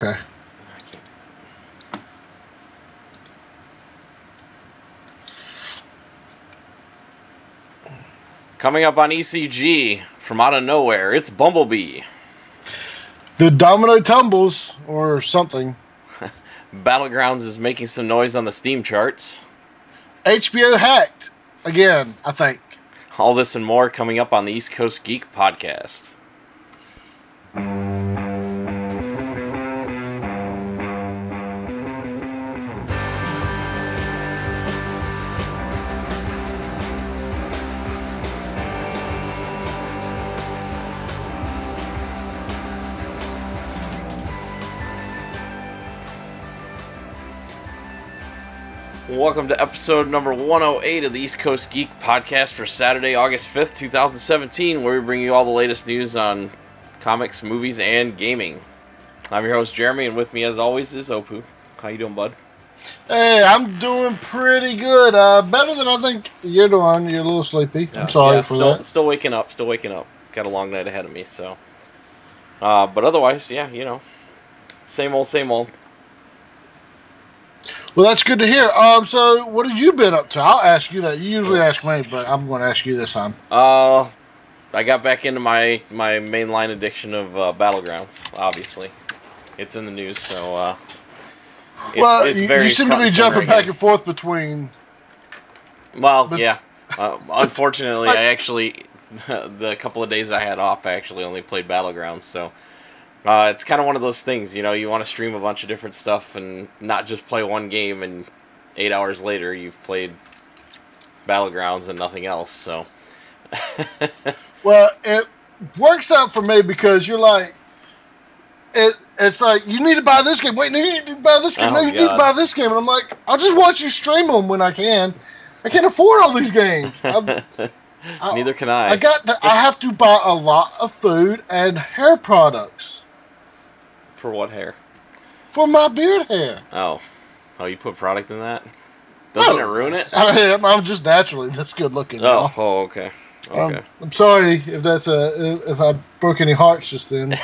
Okay. Coming up on ECG, from out of nowhere, it's Bumblebee. The domino tumbles, or something. Battlegrounds is making some noise on the Steam charts. HBO hacked. Again, I think. All this and more coming up on the East Coast Geek podcast. Welcome to episode number 108 of the East Coast Geek podcast for Saturday, August 5th, 2017, where we bring you all the latest news on comics, movies, and gaming. I'm your host, Jeremy, and with me, as always, is Opu. How you doing, bud? Hey, I'm doing pretty good. Better than I think you're doing. You're a little sleepy. I'm sorry for that. Still waking up. Got a long night ahead of me, so. But otherwise, yeah, you know, same old, same old. Well, that's good to hear. So what have you been up to? I'll ask you that. You usually ask me, but I'm going to ask you this time. I got back into my mainline addiction of Battlegrounds. Obviously, it's in the news, so. It's very. You seem to be jumping back and forth between. Well, yeah. Unfortunately, I actually the couple of days I had off, I actually only played Battlegrounds, so. It's kind of one of those things, you know, you want to stream a bunch of different stuff and not just play one game and 8 hours later you've played Battlegrounds and nothing else, so. Well, it works out for me because you're like, it's like, you need to buy this game. Wait, no, you need to buy this game. No, you need to buy this game. And I'm like, I'll just watch you stream them when I can. I can't afford all these games. Neither can I. I have to buy a lot of food and hair products. For what hair? For my beard hair. Oh, you put product in that? Doesn't it ruin it? I'm just naturally this good looking. Okay. I'm sorry if I broke any hearts just then.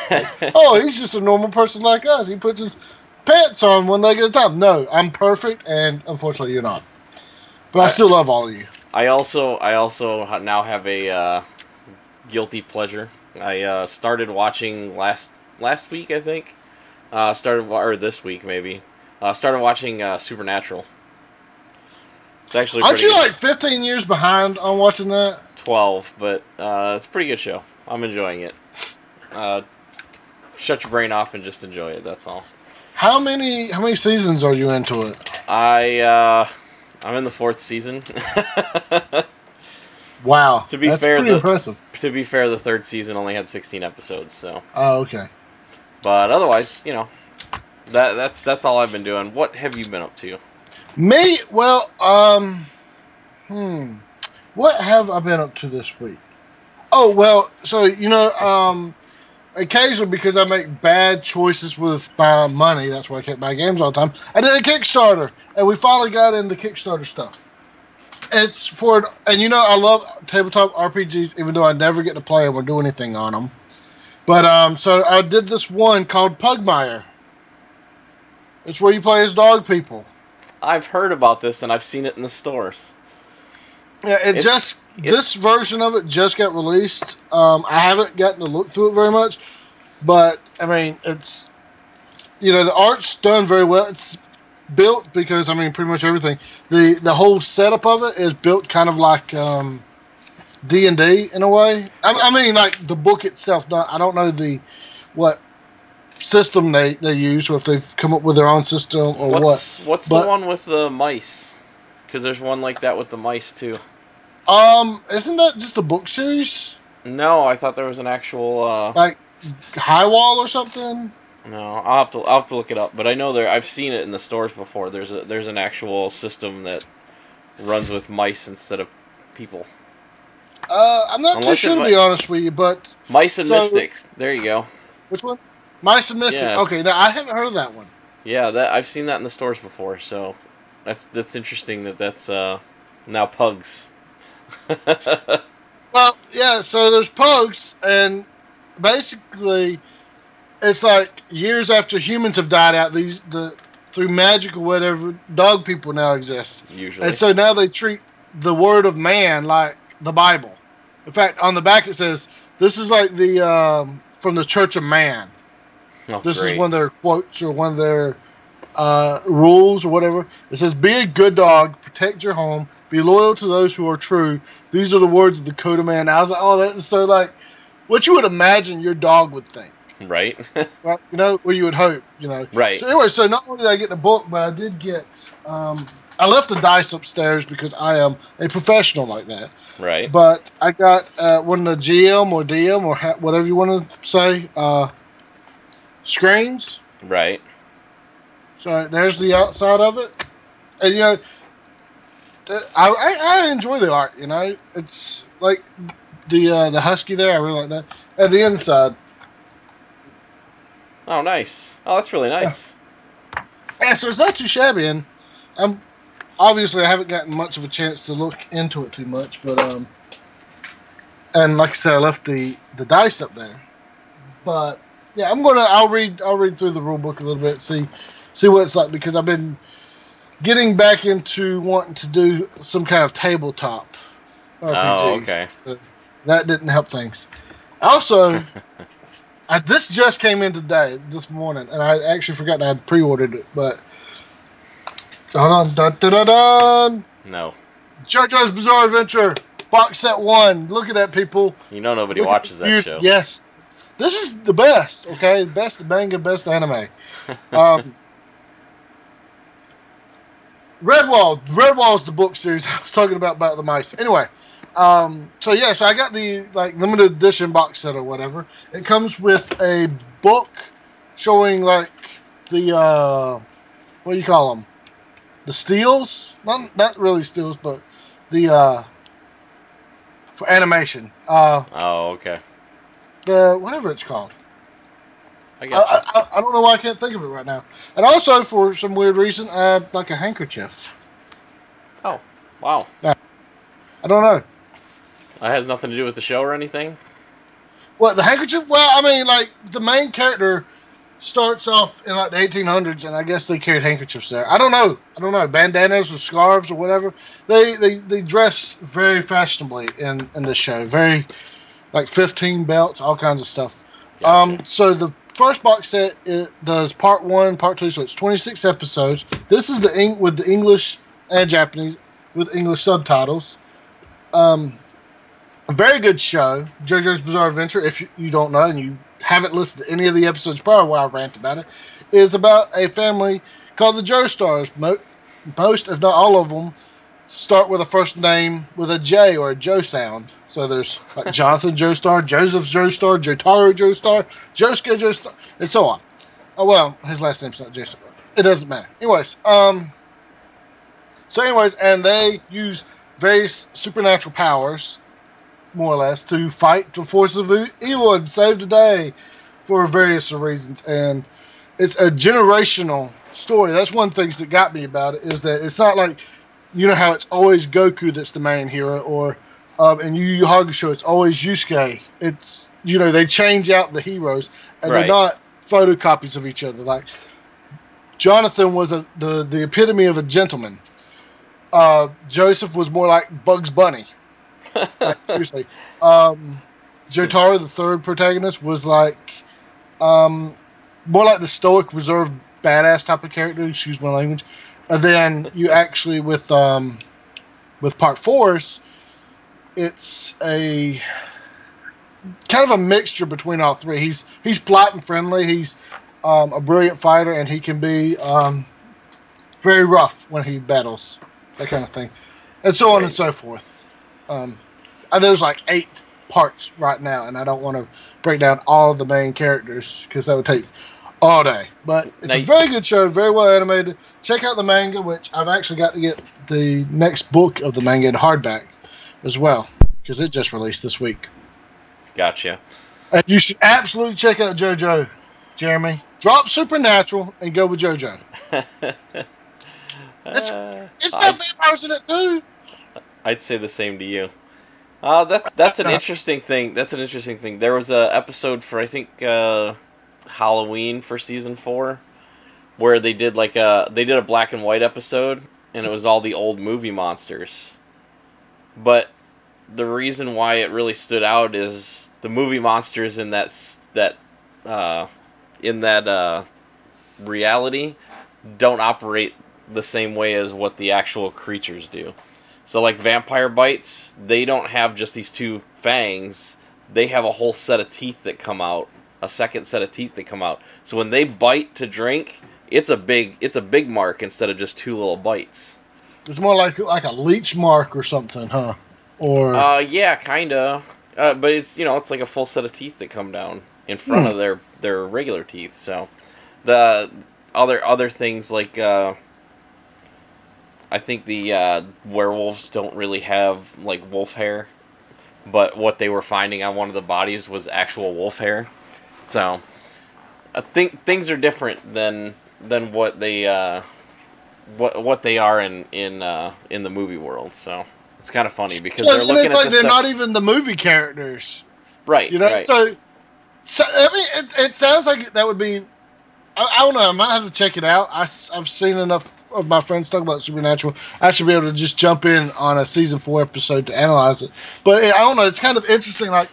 Oh, he's just a normal person like us. He puts his pants on one leg at a time. No, I'm perfect, and unfortunately, you're not. But I still love all of you. I also now have a guilty pleasure. I started watching last week, I think. This week maybe. Started watching Supernatural. It's actually Aren't pretty you good. Like 15 years behind on watching that? 12, but it's a pretty good show. I'm enjoying it. Shut your brain off and just enjoy it. That's all. How many seasons are you into it? I'm in the 4th season. Wow, that's pretty impressive. To be fair, the 3rd season only had 16 episodes, so. Oh, okay. But otherwise, you know, that's all I've been doing. What have you been up to? Me? Well, what have I been up to this week? Oh, well, so, you know, occasionally because I make bad choices with my money, that's why I can't buy games all the time, I did a Kickstarter, and we finally got into Kickstarter stuff. It's for, and you know, I love tabletop RPGs, even though I never get to play them or do anything on them. But, so I did this one called Pugmire. It's where you play as dog people. I've heard about this, and I've seen it in the stores. Yeah, this version of it just got released. I haven't gotten to look through it very much. But, I mean, it's, you know, the art's done very well. It's built because, I mean, pretty much everything. The whole setup of it is built kind of like D&D in a way. I mean, like the book itself. I don't know what system they use, or if they've come up with their own system or what. What's the one with the mice? Because there's one like that with the mice too. Isn't that just a book series? No, I thought there was an actual like High Wall or something. No, I'll have to look it up. But I know I've seen it in the stores before. There's an actual system that runs with mice instead of people. I'm not too sure to be honest with you, but Mice and Mystics. There you go. Which one? Mice and Mystics. Yeah. Okay, now I haven't heard of that one. Yeah, I've seen that in the stores before. So that's interesting that's now Pugs. Well, yeah. So there's Pugs, and basically it's like years after humans have died out, through magic or whatever, dog people now exist. Usually. And so now they treat the word of man like the Bible. In fact, on the back it says, this is like the from the Church of Man. Oh, this great. is one of their quotes or one of their rules or whatever. It says, be a good dog, protect your home, be loyal to those who are true. These are the words of the Code of Man. I was like, oh, that is so like what you would imagine your dog would think. Right. Right, you know, or you would hope, you know. Right. So anyway, so not only did I get the book, but I did get, I left the dice upstairs because I am a professional like that. Right. But I got one of the GM or DM or whatever you want to say, screens. Right. So there's the outside of it. And, you know, I enjoy the art, you know. It's like the husky there, I really like that. And the inside. Oh, nice. Oh, that's really nice. Yeah, so it's not too shabby, and obviously I haven't gotten much of a chance to look into it too much, but and like I said, I left the dice up there. But yeah, I'll read through the rule book a little bit, see what it's like, because I've been getting back into wanting to do some kind of tabletop RPG. Oh, okay. So that didn't help things. Also, this just came in today, this morning, and I actually forgot I had pre-ordered it, but hold on. Dun, dun, dun, dun. No. JoJo's Bizarre Adventure, box set 1. Look at that, people. You know nobody watches that show. Yes. This is the best, okay? Best manga, best anime. Redwall's the book series I was talking about the mice. Anyway, so I got the limited edition box set or whatever. It comes with a book showing like the what do you call them? The steals? Not really steals, but the for animation. Oh, okay. The whatever it's called. I don't know why I can't think of it right now. And also, for some weird reason, I have like a handkerchief. Oh, wow. Yeah. I don't know. That has nothing to do with the show or anything? What, the handkerchief? Well, I mean, like, the main character starts off in like the 1800s, and I guess they carried handkerchiefs there. I don't know. Bandanas or scarves or whatever. They dress very fashionably in this show. Very, like, 15 belts, all kinds of stuff. Gotcha. So the first box set, it does part 1, part 2, so it's 26 episodes. This is with the English and Japanese with English subtitles. A very good show, JoJo's Bizarre Adventure. If you don't know and you haven't listened to any of the episodes prior, where I rant about it, is about a family called the Joestars. Most, if not all of them, start with a first name with a J or a Joe sound. So there's like Jonathan Joestar, Joseph Joestar, Jotaro Joestar, Josuke Joestar, and so on. Oh, well, his last name's not Joestar. It doesn't matter. Anyways, and they use various supernatural powers, more or less, to fight the forces of evil and save the day for various reasons. And it's a generational story. That's one of the things that got me about it, is that it's not like, you know how it's always Goku that's the main hero, or in Yu Yu Hakusho it's always Yusuke. It's, you know, they change out the heroes, and they're not photocopies of each other. Like, Jonathan was the epitome of a gentleman. Joseph was more like Bugs Bunny. Like, seriously. Jotaro, the third protagonist, was like more like the stoic, reserved, badass type of character. Excuse my language. And then you actually with part 4's, it's a kind of a mixture between all three. He's polite and friendly. He's a brilliant fighter, and he can be very rough when he battles, that kind of thing, and so on and so forth. There's like 8 parts right now, and I don't want to break down all of the main characters because that would take all day. But it's a very good show, very well animated. Check out the manga, which I've actually got to get the next book of the manga in hardback as well, because it just released this week. Gotcha. And you should absolutely check out JoJo, Jeremy. Drop Supernatural and go with JoJo. It's got vampires in it too. I'd say the same to you. That's an interesting thing. That's an interesting thing. There was a episode for, I think Halloween for season 4, where they did a black and white episode, and it was all the old movie monsters. But the reason why it really stood out is the movie monsters in that reality don't operate the same way as what the actual creatures do. So like vampire bites, they don't have just these 2 fangs. They have a whole set of teeth that come out, a second set of teeth that come out. So when they bite to drink, it's a big mark instead of just 2 little bites. It's more like a leech mark or something, huh? Or yeah, kinda. But it's it's like a full set of teeth that come down in front of their regular teeth. So the other things like I think the werewolves don't really have like wolf hair, but what they were finding on one of the bodies was actual wolf hair. So I think things are different than what they what they are in the movie world. So it's kind of funny because they're looking it's like at they're stuff. not even the movie characters, right? Right. So I mean, it sounds like that would be. I don't know. I might have to check it out. I've seen enough of my friends talk about Supernatural. I should be able to just jump in on a season 4 episode to analyze it. But I don't know. It's kind of interesting. Like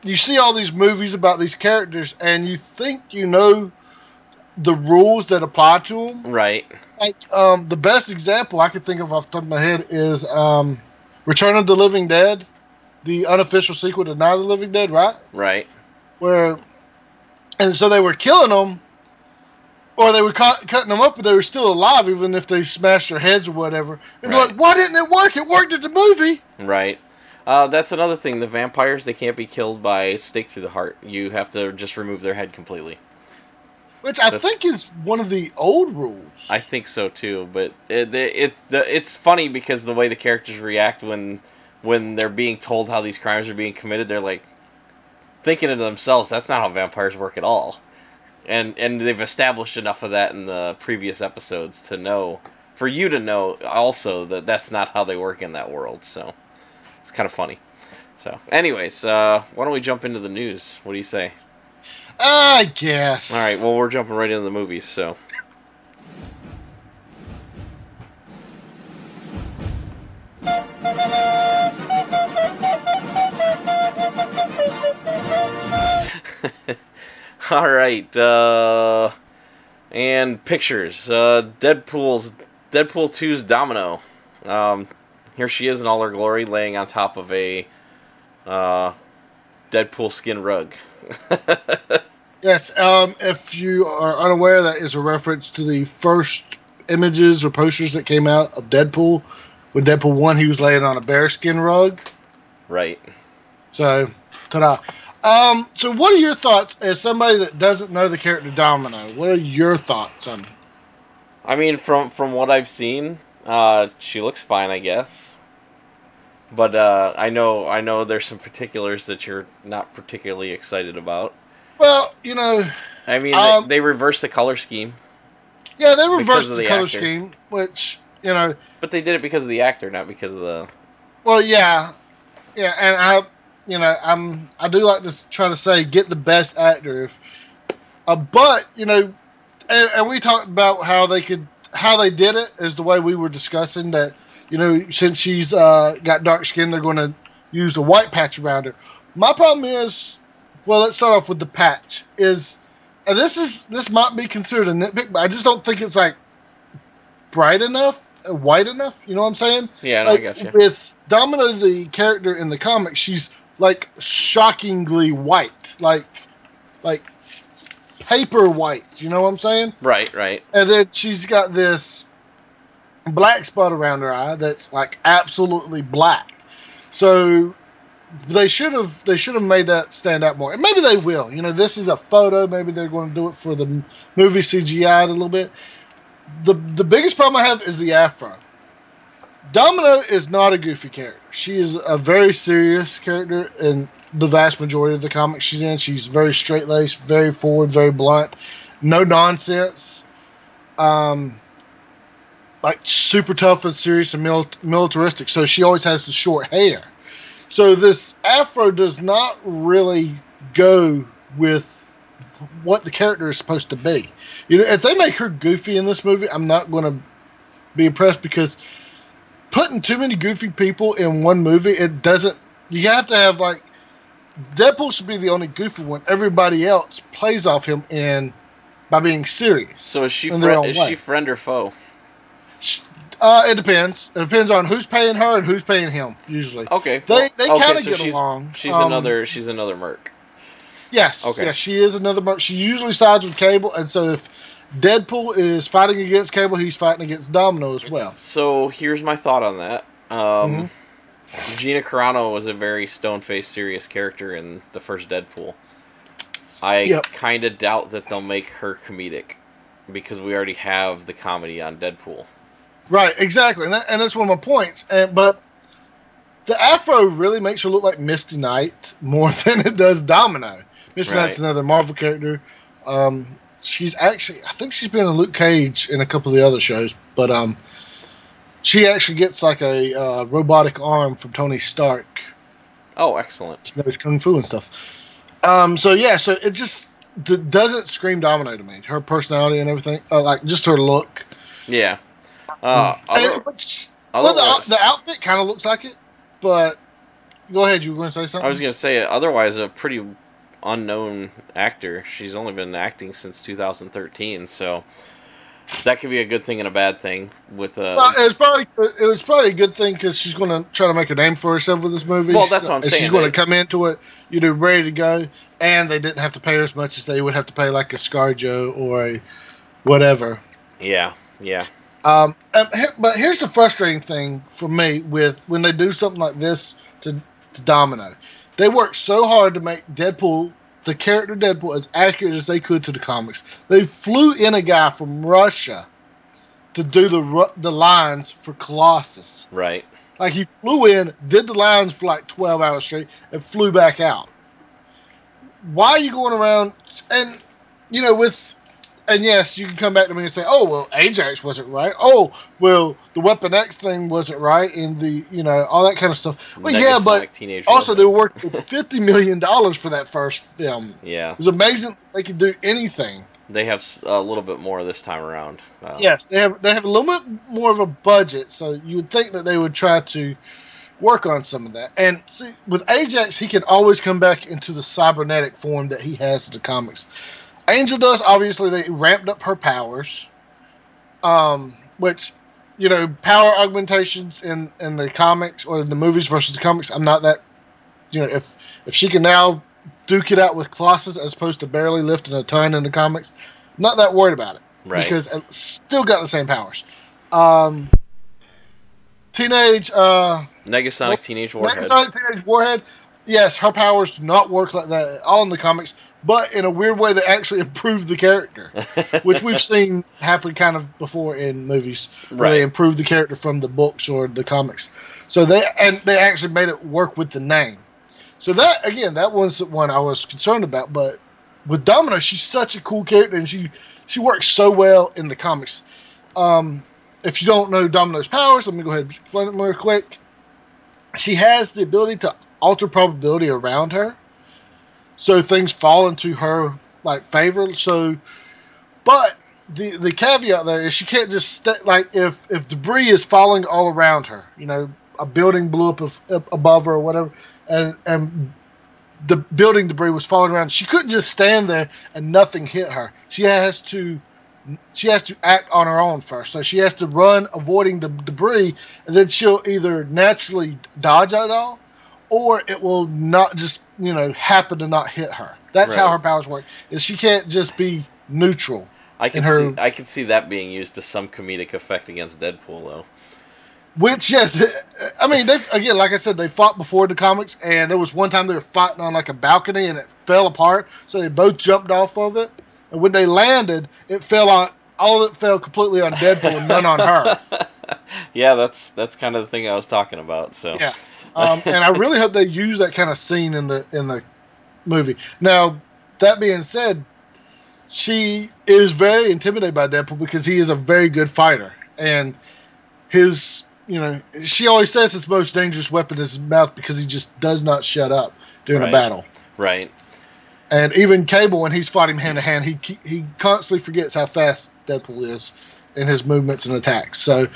you see all these movies about these characters, and you think you know the rules that apply to them. Right. Like the best example I could think of off the top of my head is Return of the Living Dead, the unofficial sequel to Night of the Living Dead, right? Right. And so they were killing them, or they were cutting them up, but they were still alive, even if they smashed their heads or whatever. And they're like, why didn't it work? It worked at the movie. Right. That's another thing. The vampires, they can't be killed by stake through the heart. You have to just remove their head completely. Which I think is one of the old rules. I think so too, but it's funny because the way the characters react when they're being told how these crimes are being committed, they're like thinking to themselves, "That's not how vampires work at all." And they've established enough of that in the previous episodes to know, for you to know also that that's not how they work in that world. So it's kind of funny. So, anyways, why don't we jump into the news? What do you say? I guess. All right. Well, we're jumping right into the movies. So. All right. And pictures. Deadpool 2's Domino. Here she is in all her glory, laying on top of a Deadpool skin rug. Yes, if you are unaware, that is a reference to the first images or posters that came out of Deadpool. When Deadpool 1, he was laying on a bearskin rug. Right. So, ta-da. So what are your thoughts, as somebody that doesn't know the character Domino, what are your thoughts on? I mean, from what I've seen, she looks fine, I guess. But I know there's some particulars that you're not particularly excited about. Well, you know... I mean, they reversed the color scheme. Yeah, they reversed the color scheme, which, you know... But they did it because of the actor, not because of the... Well, yeah. Yeah, and I do like to try to say, get the best actor. But, you know, and we talked about how they did it, is the way we were discussing that, you know, since she's got dark skin, they're going to use the white patch around her. My problem is, well, let's start off with the patch. And this might be considered a nitpick, but I just don't think it's like bright enough, white enough. You know what I'm saying? Yeah, no, like, I got you. With Domino, the character in the comics, she's like shockingly white, like paper white. You know what I'm saying? Right. And then she's got this black spot around her eye that's like absolutely black. So they should have made that stand out more, and maybe they will. You know, this is a photo. Maybe they're going to do it for the movie CGI a little bit. The biggest problem I have is the afro. Domino is not a goofy character. She is a very serious character in the vast majority of the comics she's in. She's very straight-laced, very forward, very blunt, no nonsense. Like super tough and serious and militaristic. So she always has the short hair. So this afro does not really go with what the character is supposed to be. You know, if they make her goofy in this movie, I'm not going to be impressed, because putting too many goofy people in one movie, it doesn't. You have to have, like, Deadpool should be the only goofy one. Everybody else plays off him by being serious. So is she friend or foe? It depends. It depends on who's paying her and who's paying him. Usually, okay. They kind of get along. She's another merc. Yes. Okay. Yes, she is another merc. She usually sides with Cable, and so if Deadpool is fighting against Cable, he's fighting against Domino as well. So here's my thought on that. Gina Carano was a very stone-faced, serious character in the first Deadpool. I kind of doubt that they'll make her comedic, because we already have the comedy on Deadpool. Right, exactly, and that's one of my points. But the afro really makes her look like Misty Knight more than it does Domino. Misty Knight's another Marvel character. She's actually, I think she's been in Luke Cage in a couple of the other shows, but she actually gets like a robotic arm from Tony Stark. Oh, excellent! She knows kung fu and stuff. So it just doesn't scream Domino to me. Her personality and everything, like just her look. Yeah. The outfit kind of looks like it, but go ahead. You were going to say something? I was going to say, otherwise, a pretty unknown actor. She's only been acting since 2013, so that could be a good thing and a bad thing. It was probably a good thing, because she's going to try to make a name for herself with this movie. Well, that's what I'm saying. She's going to come into it, ready to go, and they didn't have to pay her as much as they would have to pay like a ScarJo or a whatever. Yeah. But here's the frustrating thing for me with when they do something like this to Domino. They worked so hard to make Deadpool, the character Deadpool, as accurate as they could to the comics. They flew in a guy from Russia to do the lines for Colossus. Right. Like, he flew in, did the lines for like 12 hours straight, and flew back out. Why are you going around and And yes, you can come back to me and say, "Oh, well, Ajax wasn't right. Oh, well, the Weapon X thing wasn't right," in the all that kind of stuff. Well, yeah, but also they were working with $50 million for that first film. Yeah, it was amazing they could do anything. They have a little bit more this time around. Yes, they have a little bit more of a budget, so you would think that they would try to work on some of that. And see, with Ajax, he can always come back into the cybernetic form that he has in the comics. Angel does, obviously, they ramped up her powers, which, power augmentations in the comics or in the movies versus the comics, I'm not that, if she can now duke it out with Colossus as opposed to barely lifting a ton in the comics, I'm not that worried about it. Right. Because it's still got the same powers. Negasonic Teenage Warhead. Negasonic Teenage Warhead. Yes, her powers do not work like that all in the comics, but in a weird way, they actually improve the character, which we've seen happen kind of before in movies, where they improve the character from the books or the comics. So they actually made it work with the name. So that was the one I was concerned about. But with Domino, she's such a cool character, and she works so well in the comics. If you don't know Domino's powers, let me go ahead and explain it more quick. She has the ability to alter probability around her, so things fall into her favor. So, but the caveat there is she can't just stay. Like if debris is falling all around her, a building blew up above her or whatever, and the building debris was falling around, she couldn't just stand there and nothing hit her. She has to act on her own first. So she has to run, avoiding the debris, and then she'll either naturally dodge it all, or it will not just, happen to not hit her. That's how her powers work. Is she can't just be neutral. I can see that being used to some comedic effect against Deadpool, though. Which, yes, I mean, again, like I said, they fought before the comics, and there was one time they were fighting on a balcony, and it fell apart, so they both jumped off of it. And when they landed, all of it fell completely on Deadpool and none on her. Yeah, that's kind of the thing I was talking about. So yeah. And I really hope they use that kind of scene in the movie. Now, that being said, she is very intimidated by Deadpool because he is a very good fighter. And she always says his most dangerous weapon is his mouth because he just does not shut up during a battle. Right. And even Cable, when he's fighting hand to hand, he constantly forgets how fast Deadpool is in his movements and attacks. So,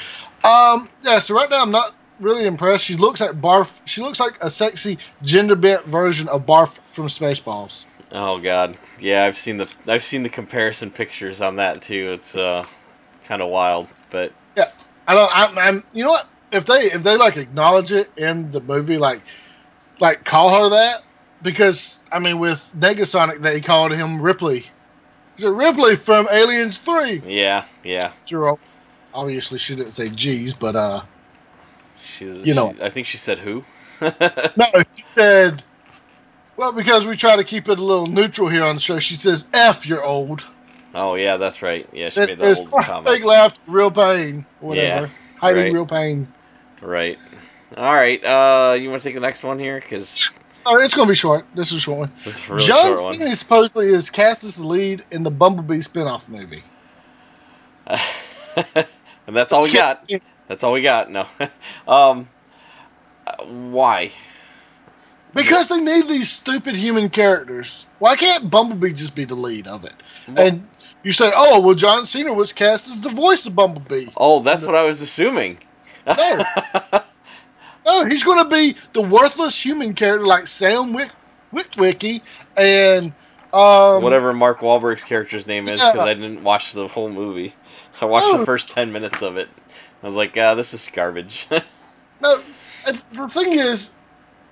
so right now I'm not really impressed. She looks like Barf. She looks like a sexy gender bent version of Barf from Spaceballs. Oh God, yeah, I've seen the comparison pictures on that too. It's kind of wild, but yeah, I'm you know what? If they like acknowledge it in the movie, like call her that. Because, I mean, with Negasonic, they called him Ripley. Is it Ripley from Aliens 3? Yeah. Sure. Obviously, she didn't say G's, but, I think she said who? No, she said, well, because we try to keep it a little neutral here on the show, she says, F, you're old. Oh, yeah, that's right. Yeah, she made that old comment. Big laugh, real pain, whatever. Yeah, Hiding real pain. Right. All right, you want to take the next one here? Because... it's going to be short. This is a short one. This is a really John short Cena supposedly is cast as the lead in the Bumblebee spinoff movie. And that's all we got. That's all we got. No. Why? Because they need these stupid human characters. Why can't Bumblebee just be the lead of it? Well, and you say, oh, well, John Cena was cast as the voice of Bumblebee. Oh, that's what I was assuming. No. No, he's going to be the worthless human character like Sam Witwicky and... whatever Mark Wahlberg's character's name is, because I didn't watch the whole movie. I watched the first 10 minutes of it. I was like, this is garbage. No, the thing is,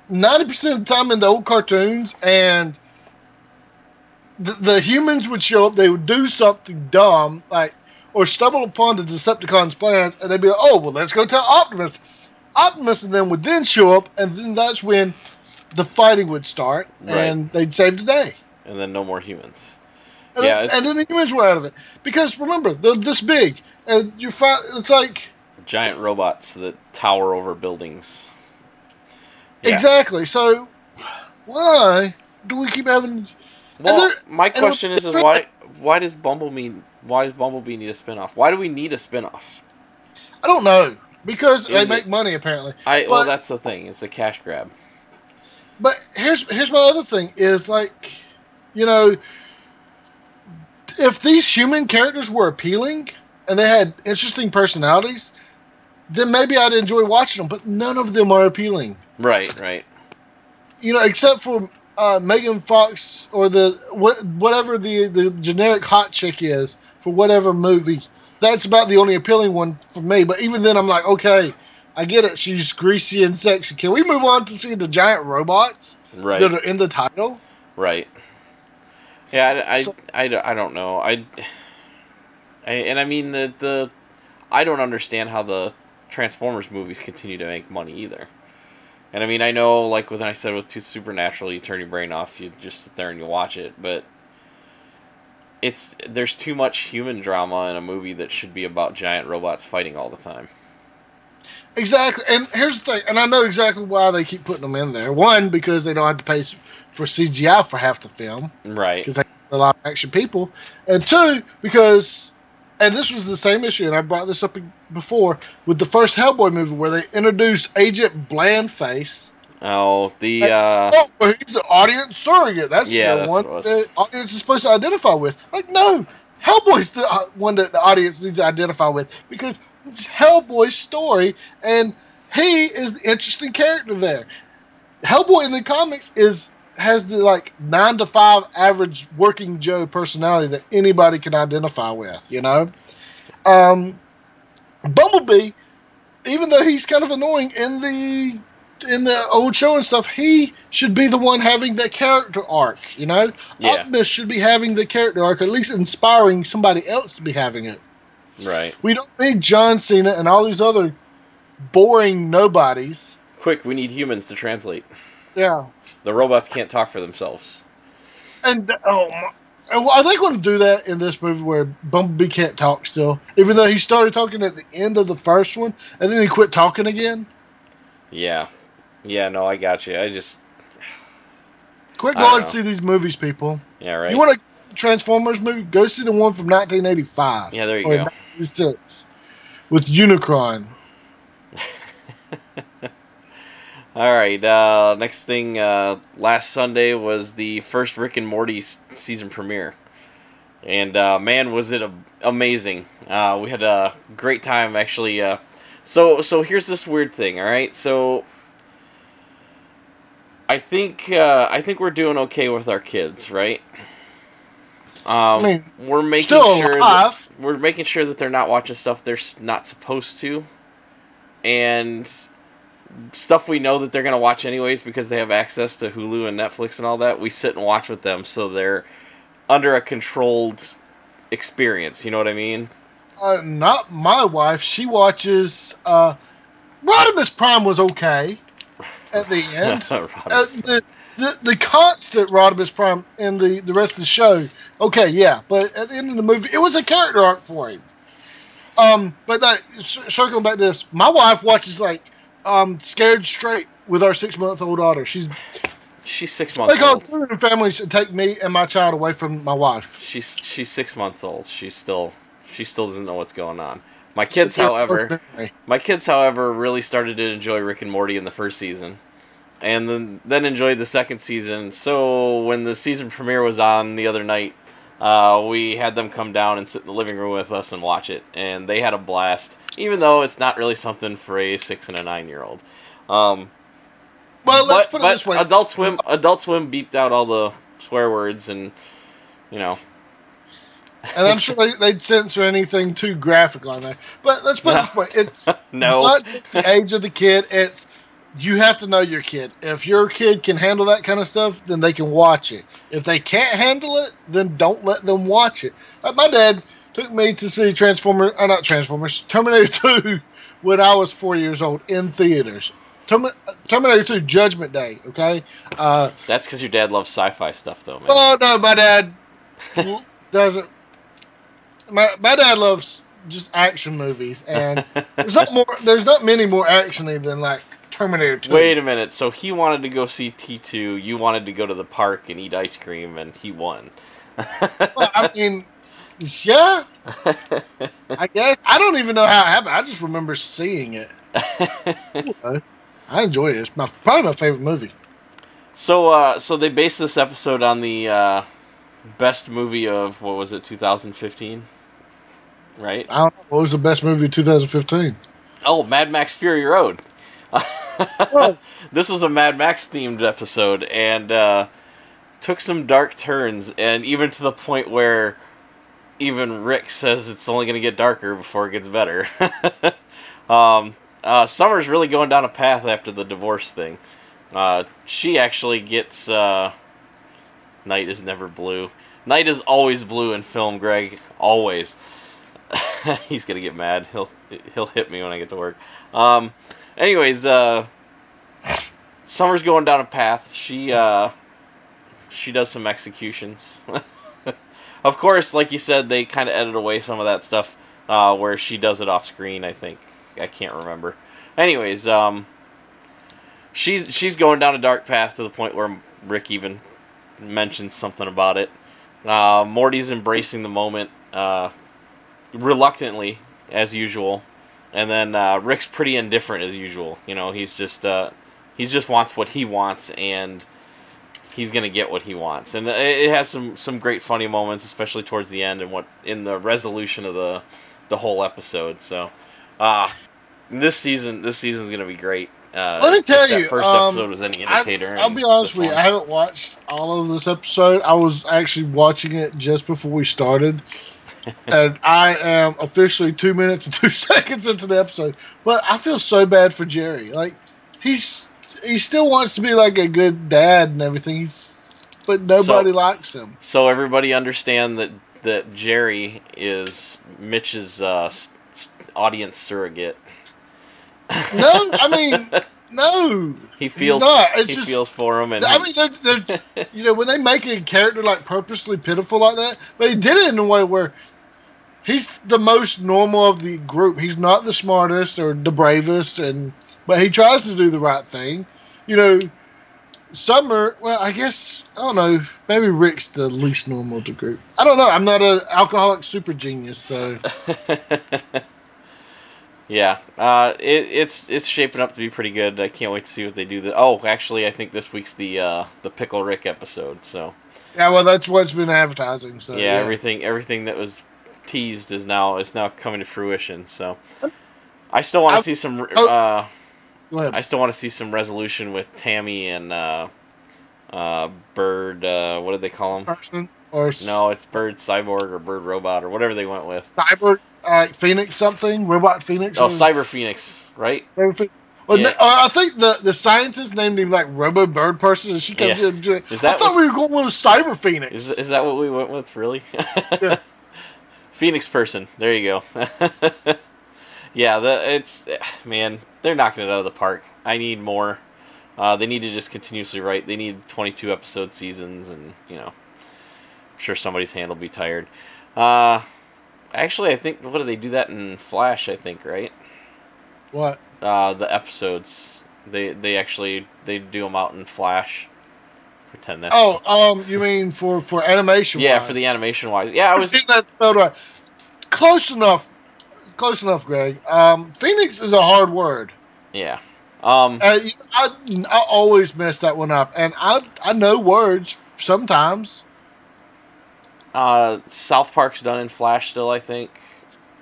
90% of the time in the old cartoons, and the humans would show up, they would do something dumb, or stumble upon the Decepticons' plans, and they'd be like, oh, well, let's go tell Optimus. Optimus and them would then show up, and then that's when the fighting would start, and they'd save the day. And then no more humans. And then the humans were out of it. Because, remember, they're this big, and it's like... giant robots that tower over buildings. Yeah. Exactly. So, why do we keep having... Well, my question is why does Bumblebee need a spinoff? Why do we need a spinoff? I don't know. Because they make money, apparently. Well, that's the thing. It's a cash grab. But here's my other thing is, if these human characters were appealing and they had interesting personalities, then maybe I'd enjoy watching them. But none of them are appealing. Right. Except for Megan Fox or whatever the generic hot chick is for whatever movie. That's about the only appealing one for me. But even then, I'm like, okay, I get it. She's greasy and sexy. Can we move on to see the giant robots that are in the title? Right. Yeah, I don't know. I mean, I don't understand how the Transformers movies continue to make money either. And I mean, I know, like when I said with Supernatural, you turn your brain off, you just sit there and you watch it, but there's too much human drama in a movie that should be about giant robots fighting all the time. Exactly. And here's the thing, and I know exactly why they keep putting them in there. One, because they don't have to pay for CGI for half the film. Right. Because they have a lot of action people. And two, because, and this was the same issue, and I brought this up before, with the first Hellboy movie where they introduced Agent Blandface. Oh, he's the audience surrogate. That's the one the audience is supposed to identify with. Like, no, Hellboy's the one that the audience needs to identify with because it's Hellboy's story, and he is the interesting character there. Hellboy in the comics has the 9 to 5 average working Joe personality that anybody can identify with. Bumblebee, even though he's kind of annoying in the old show and stuff, he should be the one having that character arc, Yeah. Optimus should be having the character arc, at least inspiring somebody else to be having it. Right. We don't need John Cena and all these other boring nobodies. Quick, we need humans to translate. Yeah. The robots can't talk for themselves. And, are they going to do that in this movie where Bumblebee can't talk still? Even though he started talking at the end of the first one, and then he quit talking again? Yeah. Yeah, no, I got you. I just... Quit going to see these movies, people. Yeah, right. You want a Transformers movie? Go see the one from 1985. Yeah, there you go. 1986 with Unicron. All right. Next thing, last Sunday was the first Rick and Morty season premiere, and man, was it amazing! We had a great time actually. So here's this weird thing. All right, so I think we're doing okay with our kids, right? I mean, we're making still sure alive. we're making sure that they're not watching stuff they're not supposed to, and stuff we know that they're gonna watch anyways because they have access to Hulu and Netflix and all that. We sit and watch with them, so they're under a controlled experience. You know what I mean? Not my wife. She watches. Rodimus Prime was okay at the end. The constant Rodimus Prime in the rest of the show, okay, yeah. But at the end of the movie, it was a character arc for him. But circling back to this, my wife watches Scared Straight with our 6-month-old daughter. She's 6 months old. Like all children families should take me and my child away from my wife. She's 6 months old. She still doesn't know what's going on. My kids, however, really started to enjoy Rick and Morty in the first season, and then enjoyed the second season. So when the season premiere was on the other night, we had them come down and sit in the living room with us and watch it, and they had a blast. Even though it's not really something for a 6 and a 9-year-old. Well, let's put it this way: Adult Swim beeped out all the swear words, and you know. And I'm sure they'd censor anything too graphic on there. But let's put it this way: it's no. not the age of the kid. It's you have to know your kid. If your kid can handle that kind of stuff, then they can watch it. If they can't handle it, then don't let them watch it. Like my dad took me to see Terminator 2 when I was 4 years old in theaters. Terminator 2 Judgment Day, okay? That's because your dad loves sci-fi stuff, though, man. Oh, no, my dad doesn't. My dad loves just action movies, and there's not many more actiony than Terminator 2. Wait a minute. So he wanted to go see T2, you wanted to go to the park and eat ice cream, and he won. Well, I mean, yeah. I guess. I don't even know how it happened. I just remember seeing it. I enjoy it. It's probably my favorite movie. So they based this episode on the best movie of, 2015? Right? I don't know. What was the best movie of 2015? Oh, Mad Max Fury Road. Oh. This was a Mad Max themed episode, and took some dark turns, and even to the point where even Rick says it's only going to get darker before it gets better. Summer's really going down a path after the divorce thing. She actually gets Night is never blue. Night is always blue in film, Greg. Always. He's gonna get mad. He'll hit me when I get to work. Anyways, Summer's going down a path. She does some executions. Of course, like you said, they kind of edit away some of that stuff where she does it off screen. I think I can't remember. Anyways, she's going down a dark path to the point where Rick even mentions something about it. Morty's embracing the moment reluctantly, as usual, and then Rick's pretty indifferent as usual. You know, he just wants what he wants, and he's gonna get what he wants. And it has some great funny moments, especially towards the end and in the resolution of the whole episode. So, this season's gonna be great. Let me tell you, that first episode was any indicator. I'll be honest with you, I haven't watched all of this episode. I was actually watching it just before we started, and I am officially 2 minutes and 2 seconds into the episode. But I feel so bad for Jerry. Like he still wants to be like a good dad and everything, but nobody likes him. So everybody understand that Jerry is Mitch's audience surrogate. No, I mean, no. He feels. He feels for him, and I mean, they're when they make a character purposely pitiful like that, but he did it in a way where he's the most normal of the group. He's not the smartest or the bravest, but he tries to do the right thing. Summer. Well, I guess I don't know. Maybe Rick's the least normal of the group. I don't know. I'm not an alcoholic super genius, so. Yeah, it's shaping up to be pretty good. I can't wait to see what they do. Oh, actually, I think this week's the Pickle Rick episode. So Yeah, well, that's what's been advertising. So yeah, everything that was teased is now coming to fruition. So I still want to see some. Go ahead. I still want to see some resolution with Tammy and Bird. What did they call him? Person or No, it's Bird Cyborg or Bird Robot or whatever they went with. Cyber Phoenix something, Robot Phoenix. Oh, Cyber Phoenix, right? Well, Yeah. I think the scientist named him like Robo Bird Person, and she comes in. I thought we were going with Cyber Phoenix. Is that what we went with? Really? Yeah. Phoenix Person. There you go. Yeah, man, they're knocking it out of the park. I need more. They need to just continuously write. They need 22 episode seasons, and I'm sure somebody's hand will be tired. Actually, I think what do they do that in Flash? I think, right? What? The episodes they do them out in Flash. Pretend that. Oh, you mean for animation? Yeah, wise. for the animation wise. Yeah, I was. I think that's spelled right. Close enough, Greg. Phoenix is a hard word. Yeah. I always mess that one up, and I know words sometimes. South Park's done in Flash still, I think,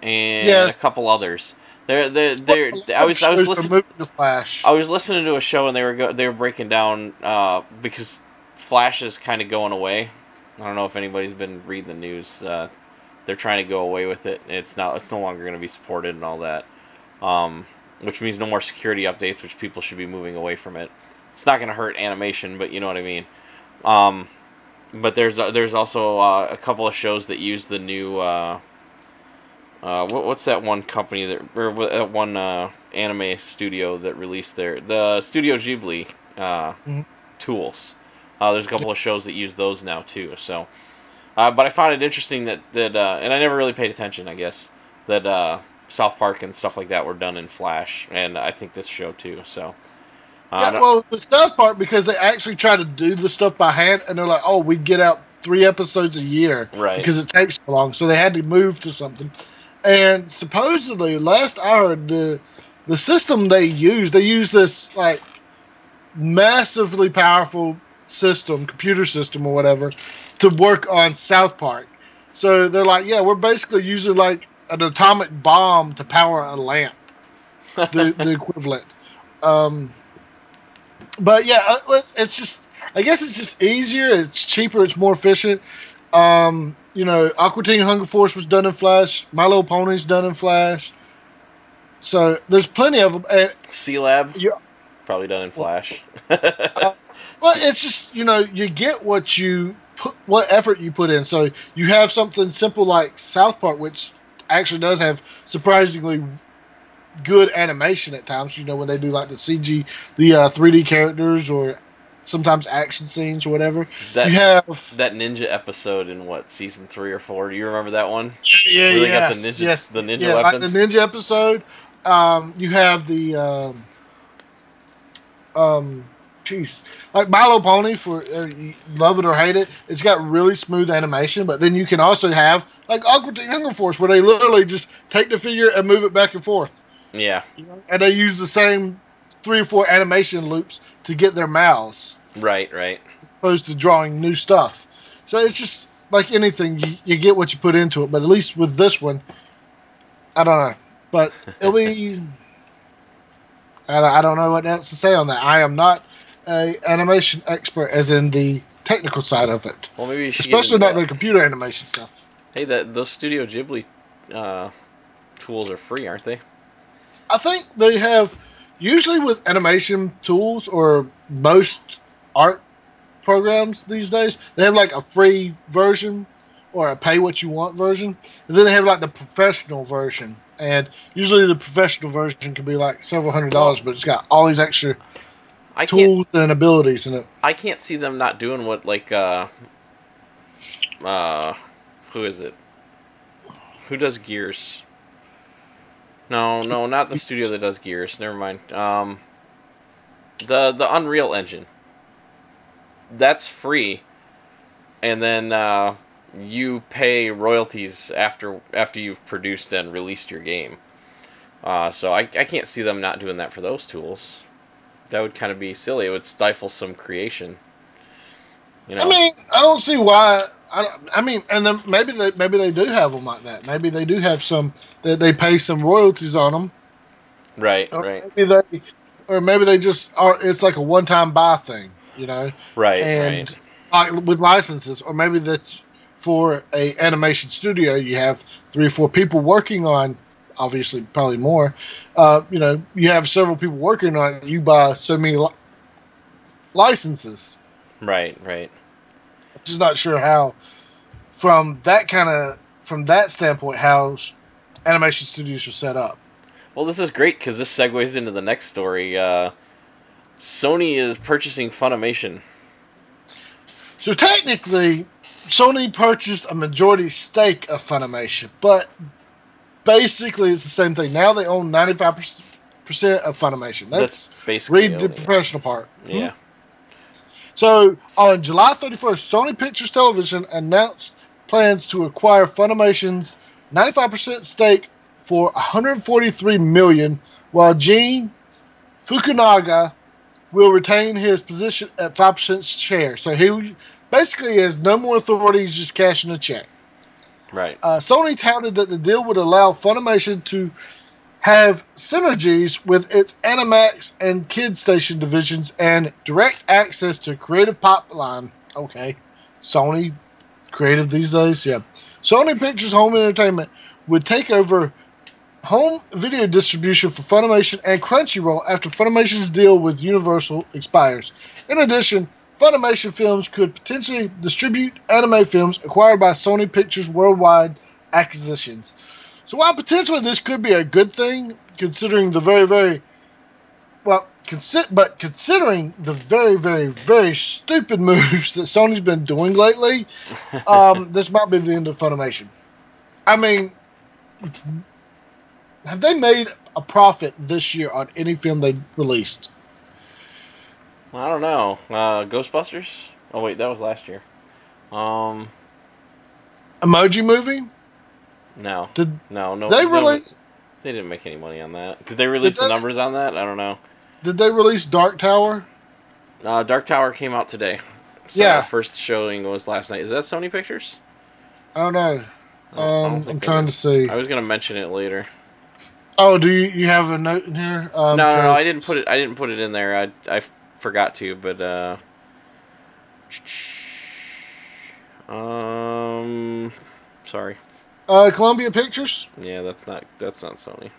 and yes. a couple others. I was listening to Flash. I was listening to a show and they were breaking down because Flash is kind of going away. I don't know if anybody's been reading the news. They're trying to go away with it. It's no longer going to be supported and all that. Which means no more security updates, which people should be moving away from it. It's not going to hurt animation, but you know what I mean. But there's also a couple of shows that use the new what's that one company that one anime studio that released the Studio Ghibli tools. There's a couple of shows that use those now too. So, but I found it interesting that and I never really paid attention. I guess that South Park and stuff like that were done in Flash, and I think this show too. So. The South Park, because they actually try to do the stuff by hand, and they're like, "Oh, we get out 3 episodes a year, right?" Because it takes so long, so they had to move to something. And supposedly, last I heard, the system they use this like massively powerful computer system or whatever, to work on South Park. So they're like, "Yeah, we're basically using like an atomic bomb to power a lamp, the equivalent." But yeah, it's just, I guess it's just easier, it's cheaper, it's more efficient. Aqua Teen Hunger Force was done in Flash. My Little Pony's done in Flash. So there's plenty of them. C-Lab, probably done in Flash. Well, it's just, you get what effort you put in. So you have something simple like South Park, which actually does have surprisingly good animation at times, when they do like the CG, the 3D characters, or sometimes action scenes or whatever. You have that ninja episode in season 3 or 4. Do you remember that one? Yeah, Where they got the ninja weapons. Like the ninja episode. You have the like My Little Pony, for love it or hate it, it's got really smooth animation. But then you can also have like Aqua Teen Hunger Force, where they literally just take the figure and move it back and forth. Yeah. And they use the same 3 or 4 animation loops to get their mouths. Right. As opposed to drawing new stuff. So it's just like anything, you get what you put into it. But at least with this one, I don't know. But it'll be... I don't know what else to say on that. I am not an animation expert, as in the technical side of it. Well, maybe you should especially not the computer animation stuff. Hey, those Studio Ghibli tools are free, aren't they? I think they have, usually with animation tools or most art programs these days, they have like a free version or a pay what you want version. And then they have like the professional version. And usually the professional version can be like several $100s, but it's got all these extra tools and abilities in it. I can't see them not doing what, like, who is it? Who does Gears? No, not the studio that does Gears. Never mind. The Unreal Engine. That's free, and then you pay royalties after you've produced and released your game. So I can't see them not doing that for those tools. That would kind of be silly. It would stifle some creation. You know? I mean, I don't see why. I mean, and then maybe they do have them like that. Maybe they do have some that they pay some royalties on them. Right, Or right. Maybe they just are. It's like a one-time buy thing, you know. Right, and right. like with licenses, or maybe that's for a animation studio. You have 3 or 4 people working on. Obviously, probably more. You know, you have several people working on it. You buy so many licenses. Right, right. I'm just not sure how, from that standpoint, how animation studios are set up. Well, this is great because this segues into the next story. Sony is purchasing Funimation. So technically, Sony purchased a majority stake of Funimation, but basically it's the same thing. Now they own 95% of Funimation. That's basically read the professional part. Yeah. So on July 31st, Sony Pictures Television announced plans to acquire Funimation's 95% stake for $143 million, while Gene Fukunaga will retain his position at 5% share. So he basically has no more authority. He's just cashing a check. Right. Sony touted that the deal would allow Funimation to have synergies with its Animax and Kid Station divisions and direct access to creative pipeline. Okay. Sony creative these days? Yeah. Sony Pictures Home Entertainment would take over home video distribution for Funimation and Crunchyroll after Funimation's deal with Universal expires. In addition, Funimation Films could potentially distribute anime films acquired by Sony Pictures worldwide acquisitions. So while potentially this could be a good thing, considering the considering the very, very, very stupid moves that Sony's been doing lately, this might be the end of Funimation. I mean, have they made a profit this year on any film they released? I don't know. Ghostbusters? Oh wait, that was last year. Emoji Movie? No. No. They release? They didn't make any money on that. Did they release the numbers on that? I don't know. Did they release Dark Tower? Dark Tower came out today. So yeah. The first showing was last night. Is that Sony Pictures? I don't know. I'm trying to see. I was going to mention it later. Oh, do you have a note in here? No, I didn't put it in there. I forgot to, but sorry. Columbia Pictures? Yeah, that's not Sony.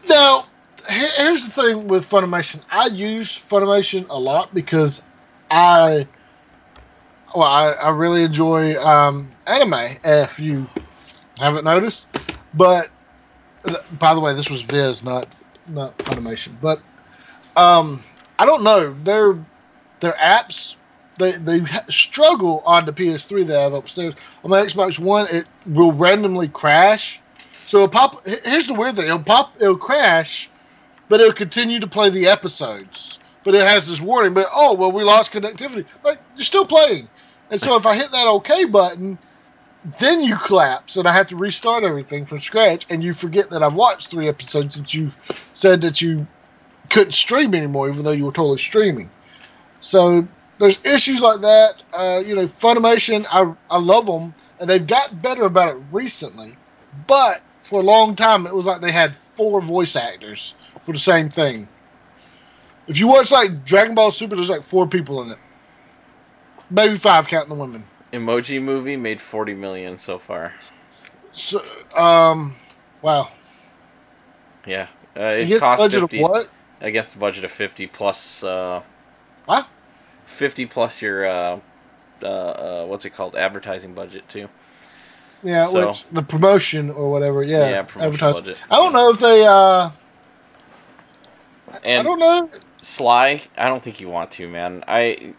Now, here's the thing with Funimation. I use Funimation a lot because I really enjoy anime, if you haven't noticed. But, by the way, this was Viz, not Funimation. But, I don't know. Their apps, they struggle on the PS3 they have upstairs. On my Xbox One, it will randomly crash. So here's the weird thing. It'll crash, but it'll continue to play the episodes. But it has this warning, we lost connectivity. But you're still playing. And so if I hit that OK button, then you collapse, and I have to restart everything from scratch, and you forget that I've watched 3 episodes since you've said that you couldn't stream anymore, even though you were totally streaming. So there's issues like that. Funimation, I love them, and they've gotten better about it recently. But for a long time, it was like they had 4 voice actors for the same thing. If you watch like Dragon Ball Super, there's like 4 people in it. Maybe 5 counting the women. Emoji Movie made $40 million so far. So, wow. Yeah. It cost budget 50, of what? Against the budget of 50 plus. What? 50 plus your what's it called? Advertising budget too. Yeah, which the promotion or whatever. Yeah, promotion budget. I don't know if they. I don't know. Sly, I don't think you want to, man. I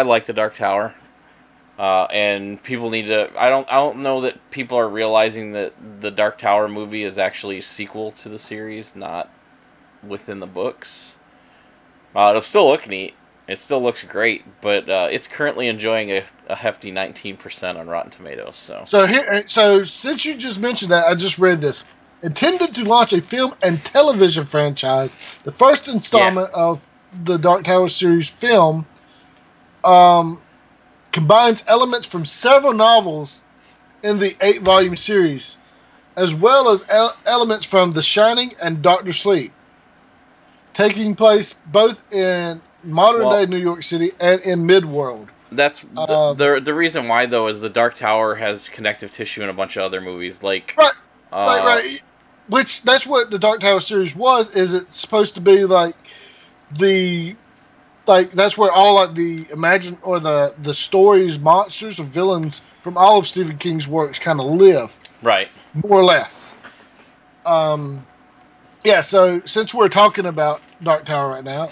like the Dark Tower. And people need to. I don't know that people are realizing that the Dark Tower movie is actually a sequel to the series, not within the books. It'll still look neat. It still looks great, but it's currently enjoying a hefty 19% on Rotten Tomatoes. So since you just mentioned that, I just read this. Intended to launch a film and television franchise, the first installment of the Dark Tower series film combines elements from several novels in the 8-volume series, as well as elements from The Shining and Doctor Sleep, taking place both in modern-day New York City and in Midworld. That's the reason why, though, is the Dark Tower has connective tissue in a bunch of other movies, like right. Which that's what the Dark Tower series was. Is it's supposed to be like that's where all like the stories, monsters, or villains from all of Stephen King's works kind of live, right? More or less. So since we're talking about Dark Tower right now,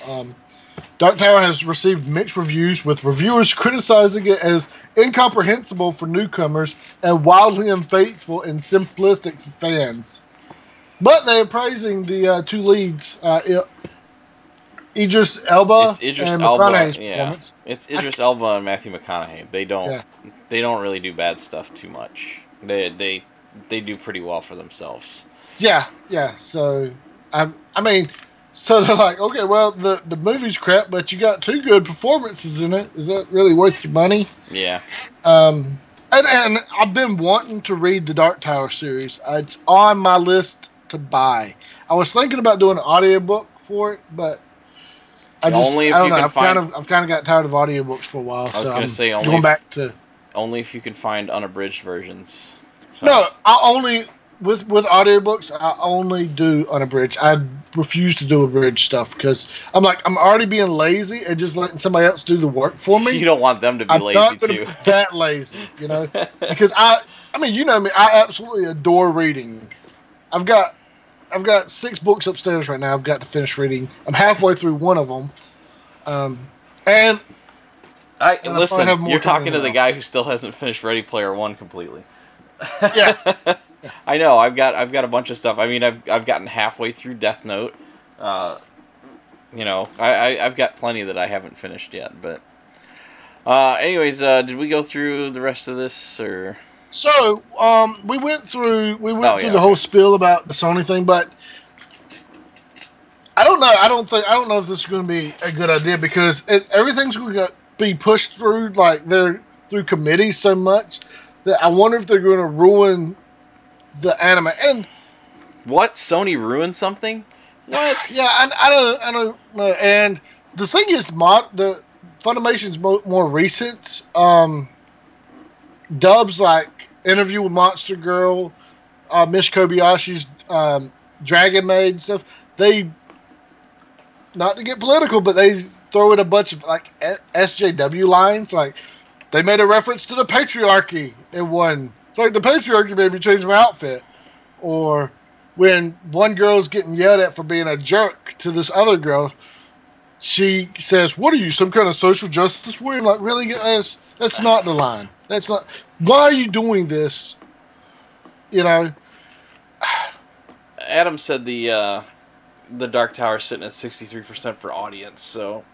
Dark Tower has received mixed reviews, with reviewers criticizing it as incomprehensible for newcomers and wildly unfaithful and simplistic for fans. But they are praising the two leads, Idris Elba and McConaughey's performance. It's Idris Elba and Matthew McConaughey. They don't really do bad stuff too much. They do pretty well for themselves. Yeah. So so they're like, okay, well, the movie's crap, but you got two good performances in it. Is that really worth your money? Yeah. And I've been wanting to read the Dark Tower series. It's on my list to buy. I was thinking about doing an audiobook for it, but I don't know. I've kind of got tired of audiobooks for a while. I was going to say only if you can find unabridged versions. So. No, I only with audiobooks. I only do unabridged. I refuse to do abridged stuff because I'm already being lazy and just letting somebody else do the work for me. You don't want them to be lazy not too. Be that lazy, because I mean, you know me. I absolutely adore reading. I've got 6 books upstairs right now. I've got to finish reading. I'm halfway through one of them, and listen. You're talking to the guy who still hasn't finished Ready Player One completely. Yeah. I know. I've got a bunch of stuff. I mean, I've gotten halfway through Death Note. I've got plenty that I haven't finished yet. But anyways, did we go through the rest of this or? So we went through the whole spiel about the Sony thing, but I don't know. I don't know if this is going to be a good idea because everything's going to be pushed through they're through committees so much that I wonder if they're going to ruin the anime. And what? Sony ruined something? What? Yeah, I don't know. And the thing is, the Funimation's more recent. Dubs like Interview with Monster Girl, Mish Kobayashi's Dragon Maid stuff. They, not to get political, but they throw in a bunch of SJW lines. Like they made a reference to the patriarchy in one. It's like the patriarchy made me change my outfit. Or when one girl's getting yelled at for being a jerk to this other girl, she says, "What are you, some kind of social justice warrior?" Like, really, guys? That's not the line. That's not. Why are you doing this? Adam said the Dark Tower sitting at 63% for audience. So,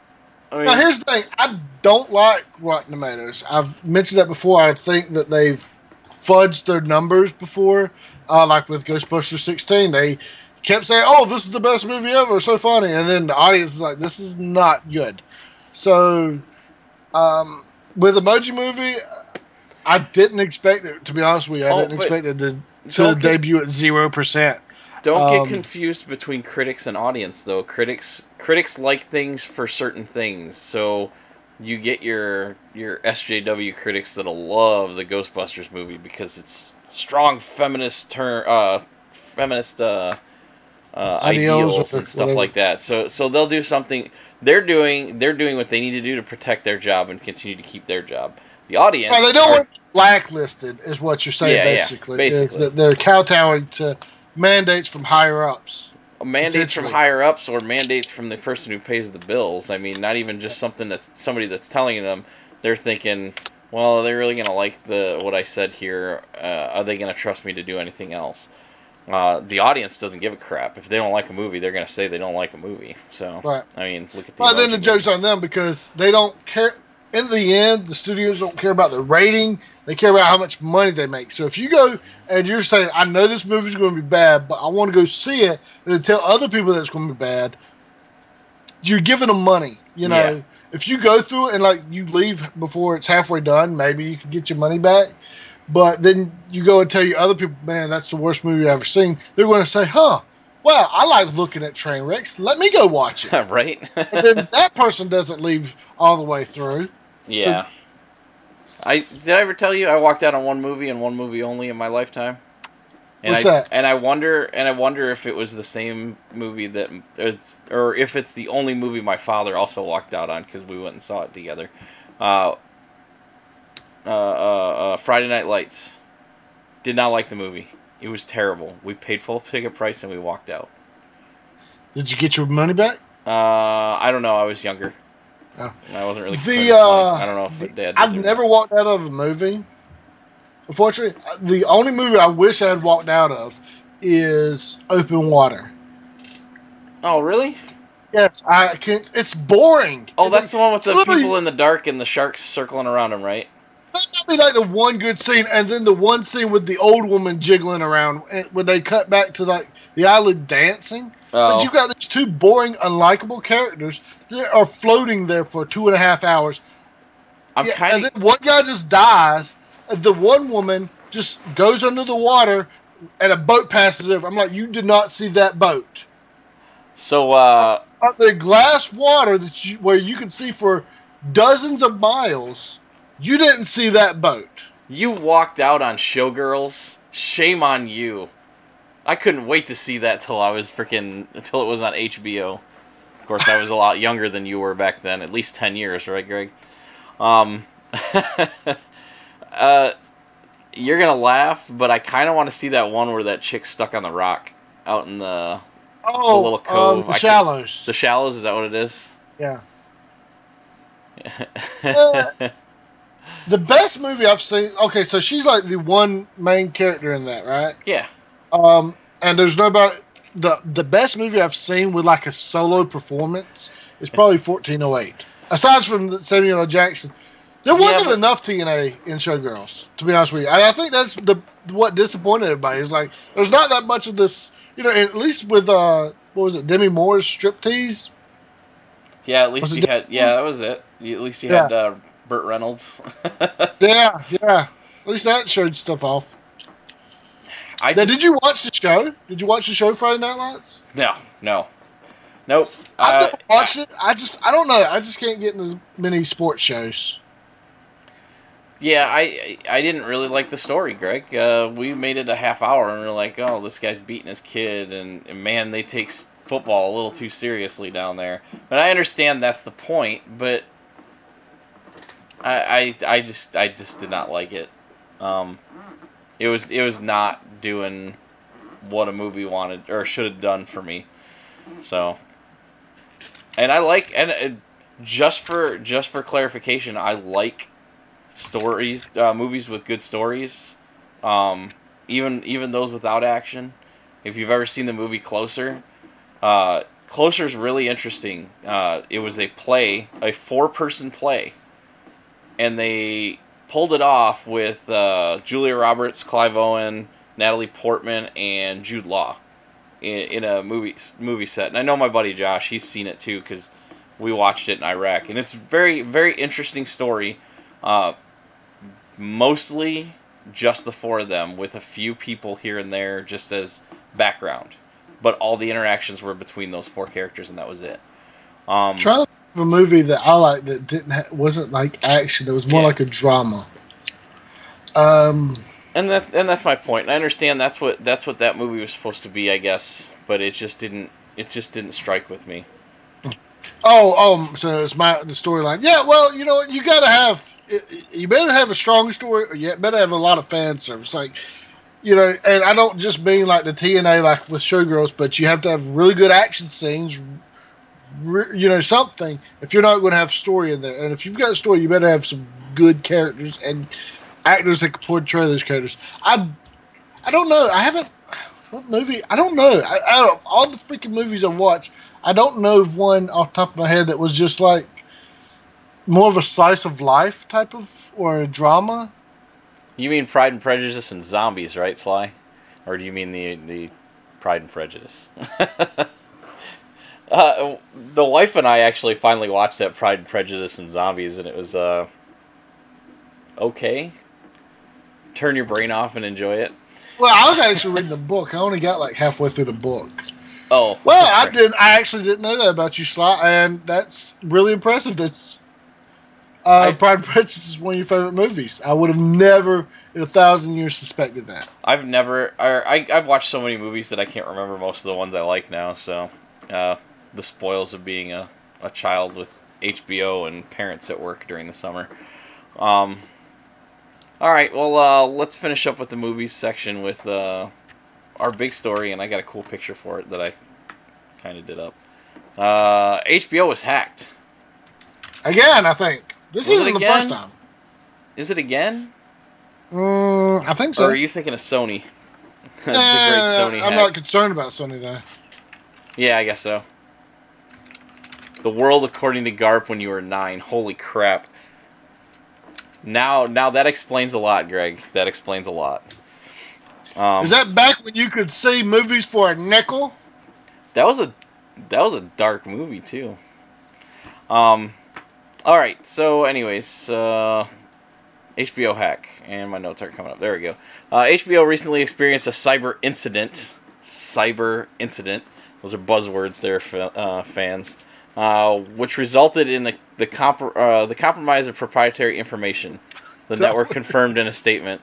I mean, now here's the thing. I don't like Rotten Tomatoes. I've mentioned that before. I think that they've fudged their numbers before. Like with Ghostbusters 16, they kept saying, "Oh, this is the best movie ever, so funny," and then the audience is like, "This is not good." So, with Emoji Movie, I didn't expect it. To be honest with you, I didn't expect it to debut at 0%. Don't get confused between critics and audience, though. Critics like things for certain things, so you get your SJW critics that'll love the Ghostbusters movie because it's strong feminist ideals and stuff like that. So they'll do something. They're doing what they need to do to protect their job and continue to keep their job. The audience, they don't want blacklisted, is what you're saying. Basically, is that they're kowtowing to mandates from higher ups. Mandates from higher ups or mandates from the person who pays the bills. I mean, not even just somebody that's telling them. They're thinking, well, are they really going to like what I said here? Are they going to trust me to do anything else? the audience doesn't give a crap. If they don't like a movie, they're going to say they don't like a movie. So, right. I mean, look at the. Well, then the joke's on them because they don't care. In the end, the studios don't care about the rating. They care about how much money they make. So if you go and you're saying, I know this movie's going to be bad, but I want to go see it, and tell other people that it's going to be bad, you're giving them money. You know, Yeah. If you go through it and like you leave before it's halfway done, maybe you can get your money back. But then you go and tell your other people, man, that's the worst movie I've ever seen. They're going to say, wow, I like looking at train wrecks. Let me go watch it. Right? And then that person doesn't leave all the way through. Yeah. So, did I ever tell you I walked out on one movie and one movie only in my lifetime? And what's that? And I wonder if it was the same movie or if it's the only movie my father also walked out on because we went and saw it together. Friday Night Lights. Did not like the movie. It was terrible. We paid full ticket price and we walked out. Did you get your money back? I don't know. I was younger. Oh. I wasn't really. I don't know if Dad. I've never walked out of a movie. Unfortunately, the only movie I wish I had walked out of is Open Water. Oh, really? Yes, I can't. It's boring. Oh, that's the one with the people in the dark and the sharks circling around them, right? That might be like the one good scene, and then the one scene with the old woman jiggling around when they cut back to like the island dancing. Oh. But you've got these two boring, unlikable characters that are floating there for 2.5 hours. And then one guy just dies, and the one woman just goes under the water, and a boat passes over. I'm like, you did not see that boat. So, the glass water where you can see for dozens of miles, you didn't see that boat. You walked out on Showgirls. Shame on you. I couldn't wait to see that until it was on HBO. Of course, I was a lot younger than you were back then, at least 10 years, right, Greg? You're gonna laugh, but I kind of want to see that one where that chick's stuck on the rock out in the little cove. The Shallows. The Shallows, is that what it is? Yeah. The best movie I've seen. Okay, so she's like the one main character in that, right? Yeah. And there's nobody. The best movie I've seen with like a solo performance is probably 1408. Aside from Samuel L. Jackson, there wasn't enough TNA in Showgirls. To be honest with you, I think that's what disappointed everybody. Is like there's not that much of this. You know, at least with what was it, Demi Moore's striptease? Yeah, at least you had. Yeah, that was it. At least you had Burt Reynolds. yeah. At least that showed stuff off. Did you watch the show? Did you watch the show Friday Night Lights? No. Nope. I've never watched it. I don't know. I just can't get into many sports shows. Yeah, I didn't really like the story, Greg. We made it a half hour, and we're like, oh, this guy's beating his kid, and man, they take football a little too seriously down there. But I understand that's the point, but I just did not like it. It was not doing what a movie wanted or should have done for me. So, and just for clarification, I like stories, movies with good stories, even those without action. If you've ever seen the movie Closer, Closer's really interesting. It was a 4-person play, and they pulled it off with Julia Roberts, Clive Owen, Natalie Portman, and Jude Law in a movie set. And I know my buddy Josh, he's seen it too because we watched it in Iraq, and it's a very, very interesting story. Mostly just the 4 of them with a few people here and there just as background, but all the interactions were between those 4 characters, and that was it. Try to think of a movie that I liked that wasn't like action. That was more like a drama. And that's my point. And I understand that's what that movie was supposed to be, I guess, but it just didn't strike with me. So it's the storyline. Yeah, well, you know what, you gotta have. You better have a strong story, or you better have a lot of fan service. Like, you know, and I don't just mean like the TNA, like with Showgirls, but you have to have really good action scenes. You know, something. If you're not going to have story in there, and if you've got a story, you better have some good characters and actors that can portray those characters. I don't know. I haven't. What movie? I don't know. Out of all the freaking movies I've watched, I don't know of one off the top of my head that was just like more of a slice of life type of, or a drama. You mean Pride and Prejudice and zombies, right, Sly? Or do you mean the Pride and Prejudice? The wife and I actually finally watched that Pride and Prejudice and zombies, and it was okay. Turn your brain off and enjoy it. Well, I was actually reading the book. I only got like halfway through the book. Oh. Well, I actually didn't know that about you, Sly, and that's really impressive. That Pride and Prejudice is one of your favorite movies. I would have never in 1,000 years suspected that. I've watched so many movies that I can't remember most of the ones I like now. So, the spoils of being a child with HBO and parents at work during the summer. All right, well, let's finish up with the movies section with our big story, and I got a cool picture for it that I kind of did up. HBO was hacked. Again, I think. This isn't the first time. Is it again? I think so. Or are you thinking of Sony? The great Sony hack. I'm not concerned about Sony, though. Yeah, I guess so. The world according to Garp when you were 9. Holy crap. Now that explains a lot, Greg. That explains a lot. Is that back when you could see movies for a nickel? That was a dark movie too. All right. So, anyways, HBO hack, and my notes aren't coming up. There we go. HBO recently experienced a cyber incident. Cyber incident. Those are buzzwords there, fans. Which resulted in the compromise of proprietary information. The network confirmed in a statement.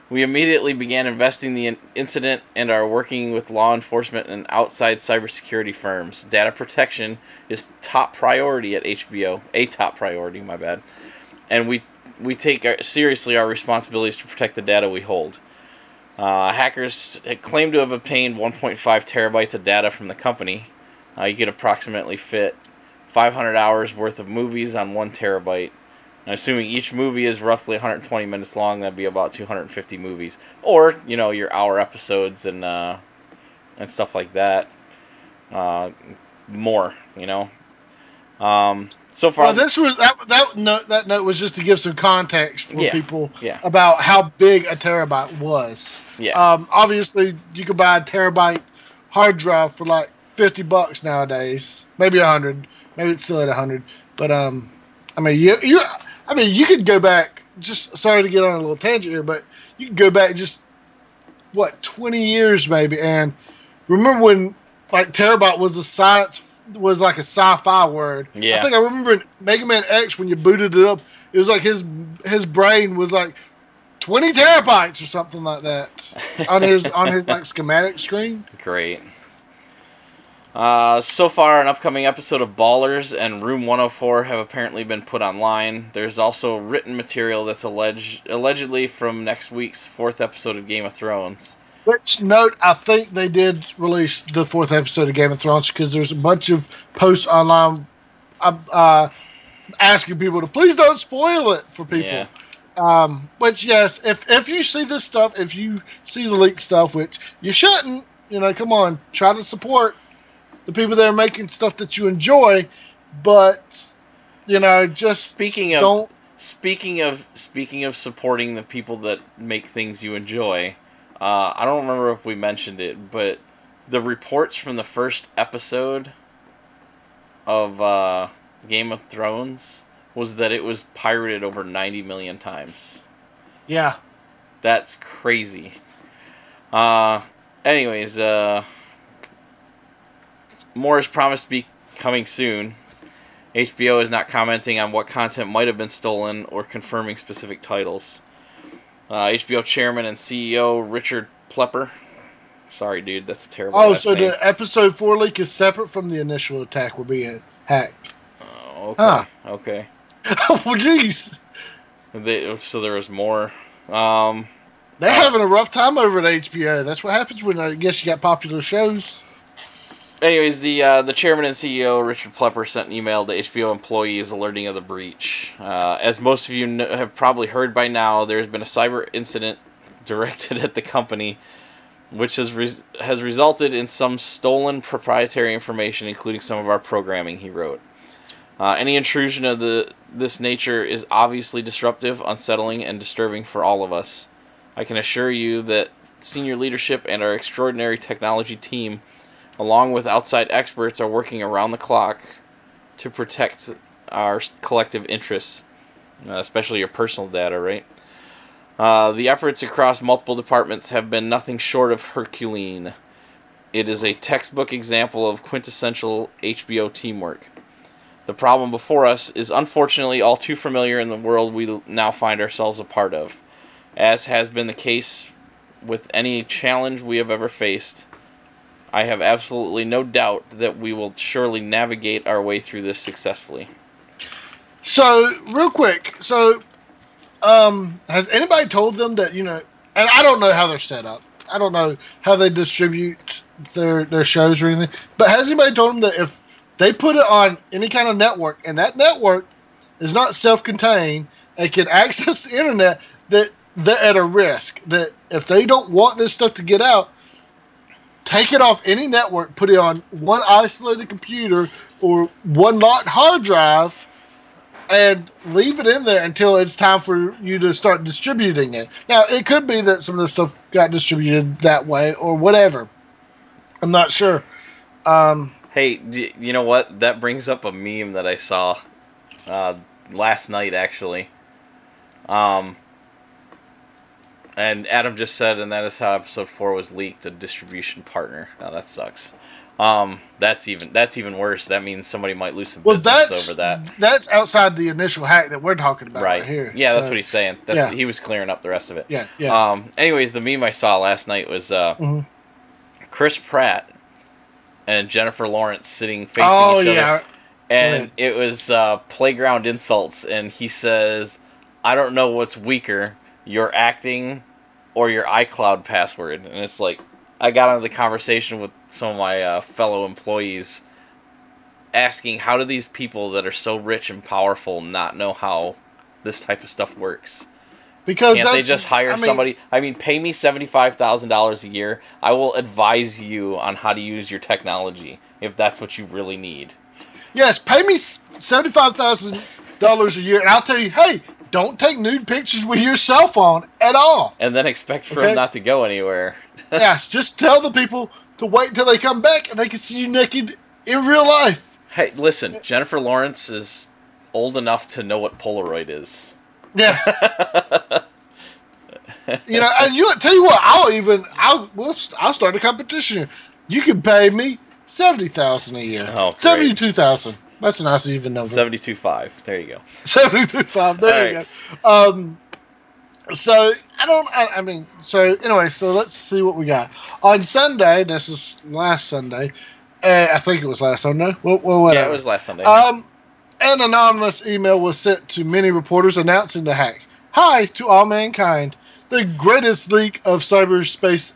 We immediately began investigating the incident and are working with law enforcement and outside cybersecurity firms. Data protection is top priority at HBO. A top priority, my bad. And we take seriously our responsibilities to protect the data we hold. Hackers claim to have obtained 1.5 terabytes of data from the company. You could approximately fit 500 hours worth of movies on 1 terabyte. And assuming each movie is roughly 120 minutes long, that'd be about 250 movies. Or, your hour episodes and stuff like that. More, So far, well, this was that note was just to give some context for people Yeah. about how big a terabyte was. Yeah. Obviously, you could buy a terabyte hard drive for like $50 nowadays, maybe 100, maybe it's still at 100. But you could go back. Just sorry to get on a little tangent here, but you could go back just 20 years maybe, and remember when like terabyte was like a sci-fi word. Yeah. I think I remember in Mega Man X when you booted it up, it was like his brain was like 20 terabytes or something like that on his like schematic screen. Great. So far, an upcoming episode of Ballers and Room 104 have apparently been put online. There's also written material that's allegedly from next week's 4th episode of Game of Thrones. Which note, I think they did release the 4th episode of Game of Thrones because there's a bunch of posts online asking people to please don't spoil it for people. Yeah. Which, yes, if you see this stuff, if you see the leaked stuff, which you shouldn't, come on, try to support the people that are making stuff that you enjoy, but just speaking of supporting the people that make things you enjoy, I don't remember if we mentioned it, but the reports from the first episode of Game of Thrones was that it was pirated over 90 million times. Yeah, that's crazy. Anyways, more is promised to be coming soon. HBO is not commenting on what content might have been stolen or confirming specific titles. HBO chairman and CEO Richard Plepper. Sorry, dude, that's a terrible last name. The episode 4 leak is separate from the initial attack will be hacked. Oh, okay. Huh. Okay. Oh, jeez. So there was more. They're having a rough time over at HBO. That's what happens when I guess you got popular shows. Anyways, the chairman and CEO, Richard Plepper, sent an email to HBO employees alerting of the breach. As most of you have probably heard by now, there's been a cyber incident directed at the company which has resulted in some stolen proprietary information, including some of our programming, he wrote. Any intrusion of this nature is obviously disruptive, unsettling, and disturbing for all of us. I can assure you that senior leadership and our extraordinary technology team, along with outside experts, are working around the clock to protect our collective interests, especially your personal data, right? The efforts across multiple departments have been nothing short of Herculean. It is a textbook example of quintessential HBO teamwork. The problem before us is unfortunately all too familiar in the world we now find ourselves a part of. As has been the case with any challenge we have ever faced, I have absolutely no doubt that we will surely navigate our way through this successfully. So, real quick, has anybody told them that, and I don't know how they're set up. I don't know how they distribute their shows or anything, but has anybody told them that if they put it on any kind of network, and that network is not self-contained and can access the internet, that they're at a risk? That if they don't want this stuff to get out, take it off any network, put it on one isolated computer or one locked hard drive, and leave it in there until it's time for you to start distributing it. Now, it could be that some of the stuff got distributed that way or whatever. I'm not sure. Hey, you know what? That brings up a meme that I saw last night, actually. And Adam just said, and that is how episode 4 was leaked, a distribution partner. Now, that sucks. That's even worse. That means somebody might lose some business over that. That's outside the initial hack that we're talking about right here. Yeah, that's what he's saying. He was clearing up the rest of it. Yeah. Anyways, the meme I saw last night was Chris Pratt and Jennifer Lawrence sitting facing each other. And it was playground insults, and he says, I don't know what's weaker, your acting or your iCloud password. And it's like, I got into the conversation with some of my fellow employees asking, how do these people that are so rich and powerful not know how this type of stuff works? Because can't they just hire somebody? I mean, pay me $75,000 a year. I will advise you on how to use your technology if that's what you really need. Yes, pay me $75,000 a year, and I'll tell you, hey, don't take nude pictures with your cell phone at all. And then expect for them not to go anywhere. Yes, just tell the people to wait until they come back and they can see you naked in real life. Hey, listen, Jennifer Lawrence is old enough to know what Polaroid is. Yes. And tell you what, I'll start a competition. You can pay me $70,000 a year. Oh, $72,000. That's a nice even number. 72.5. There you go. 72.5. There you go. So let's see what we got on Sunday. This is last Sunday. I think it was last Sunday. Well, whatever. Yeah, it was last Sunday. An anonymous email was sent to many reporters announcing the hack. Hi to all mankind. The greatest leak of cyberspace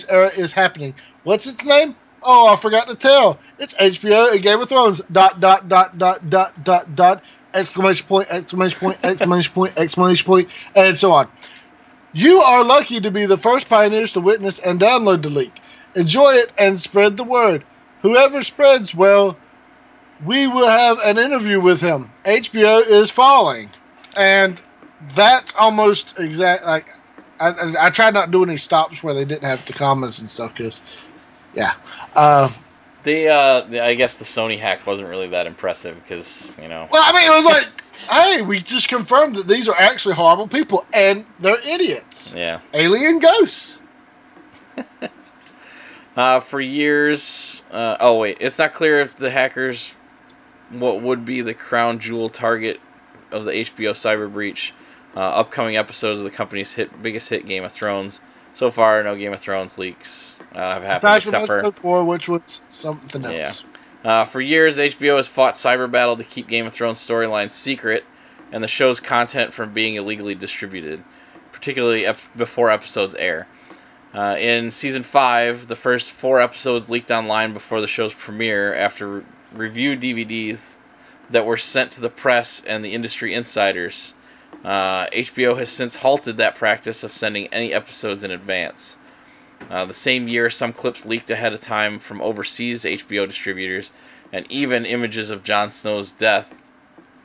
era is happening. What's its name? Oh, I forgot to tell. It's HBO and Game of Thrones. ... Exclamation point, exclamation point, exclamation point, exclamation point, and so on. You are lucky to be the first pioneers to witness and download the leak. Enjoy it and spread the word. Whoever spreads, well, we will have an interview with him. HBO is falling. And that's almost exact. Like, I tried not doing any stops where they didn't have the commas and stuff, because, yeah. I guess the Sony hack wasn't really that impressive because, Well, I mean, it was like, hey, we just confirmed that these are actually horrible people, and they're idiots. Yeah. Alien ghosts. For years... it's not clear if the hackers... what would be the crown jewel target of the HBO cyber breach. Upcoming episodes of the company's biggest hit, Game of Thrones. So far, no Game of Thrones leaks have happened, except for which was something else. Yeah. For years, HBO has fought cyber battle to keep Game of Thrones storylines secret and the show's content from being illegally distributed, particularly before episodes air. In Season 5, the first 4 episodes leaked online before the show's premiere after review DVDs that were sent to the press and the industry insiders. HBO has since halted that practice of sending any episodes in advance. The same year, some clips leaked ahead of time from overseas HBO distributors, and even images of Jon Snow's death.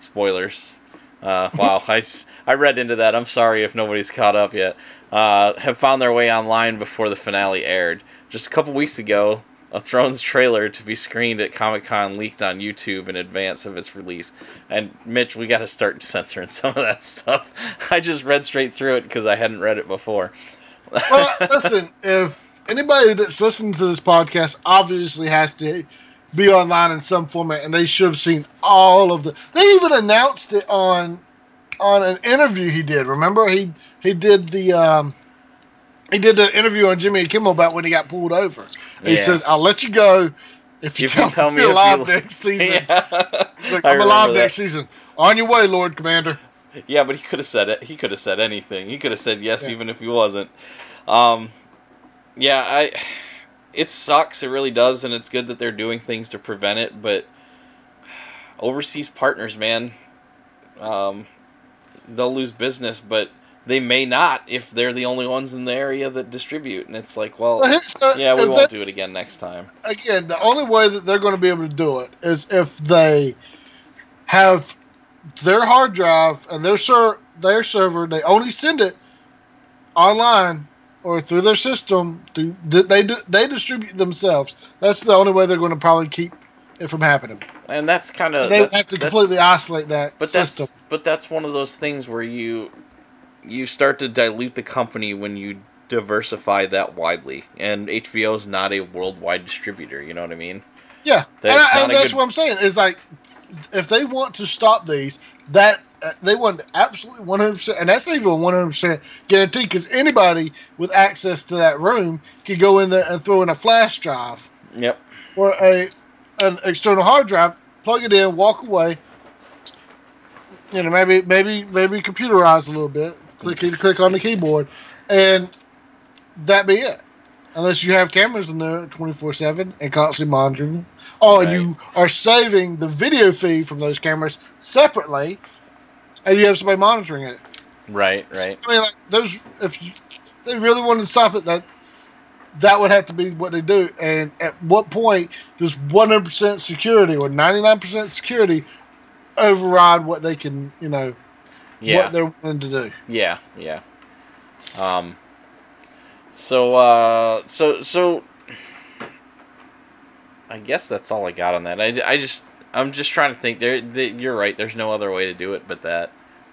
Spoilers. Wow, I read into that. I'm sorry if nobody's caught up yet. Have found their way online before the finale aired. Just a couple weeks ago, a Thrones trailer to be screened at Comic-Con leaked on YouTube in advance of its release. And Mitch, we got to start censoring some of that stuff. I just read straight through it because I hadn't read it before. Well, listen, if anybody that's listening to this podcast obviously has to be online in some format, and they should have seen all of the. They even announced it on an interview he did. Remember, he did the interview on Jimmy Kimmel about when he got pulled over. And he says, "I'll let you go if you tell me alive next season." Yeah. He's like, "I'm alive next season. On your way, Lord Commander." Yeah, but he could have said it. He could have said anything. He could have said yes, even if he wasn't. It sucks. It really does, and it's good that they're doing things to prevent it. But overseas partners, man, they'll lose business, but they may not if they're the only ones in the area that distribute. And it's like, well, we won't do it again next time. Again, the only way that they're going to be able to do it is if they have their hard drive and their server, they only send it online or through their system. They distribute themselves. That's the only way they're going to probably keep it from happening. And that's kind of... They have to completely isolate that system. But that's one of those things where you start to dilute the company when you diversify that widely. And HBO's not a worldwide distributor, you know what I mean? Yeah, and that's what I'm saying. Is like, if they want to stop these, that they want absolutely 100%, and that's not even a 100% guarantee, because anybody with access to that room can go in there and throw in a flash drive. Yep. Or an external hard drive, plug it in, walk away. You know, maybe computerize a little bit. Click on the keyboard, and that be it. Unless you have cameras in there 24/7 and constantly monitoring. And you are saving the video feed from those cameras separately, and you have somebody monitoring it. Right. I mean, like, if they really wanted to stop it, that would have to be what they do. And at what point does 100% security or 99% security override what they can, what they're willing to do? Yeah. So I guess that's all I got on that. I'm just trying to think. You're right. There's no other way to do it but that.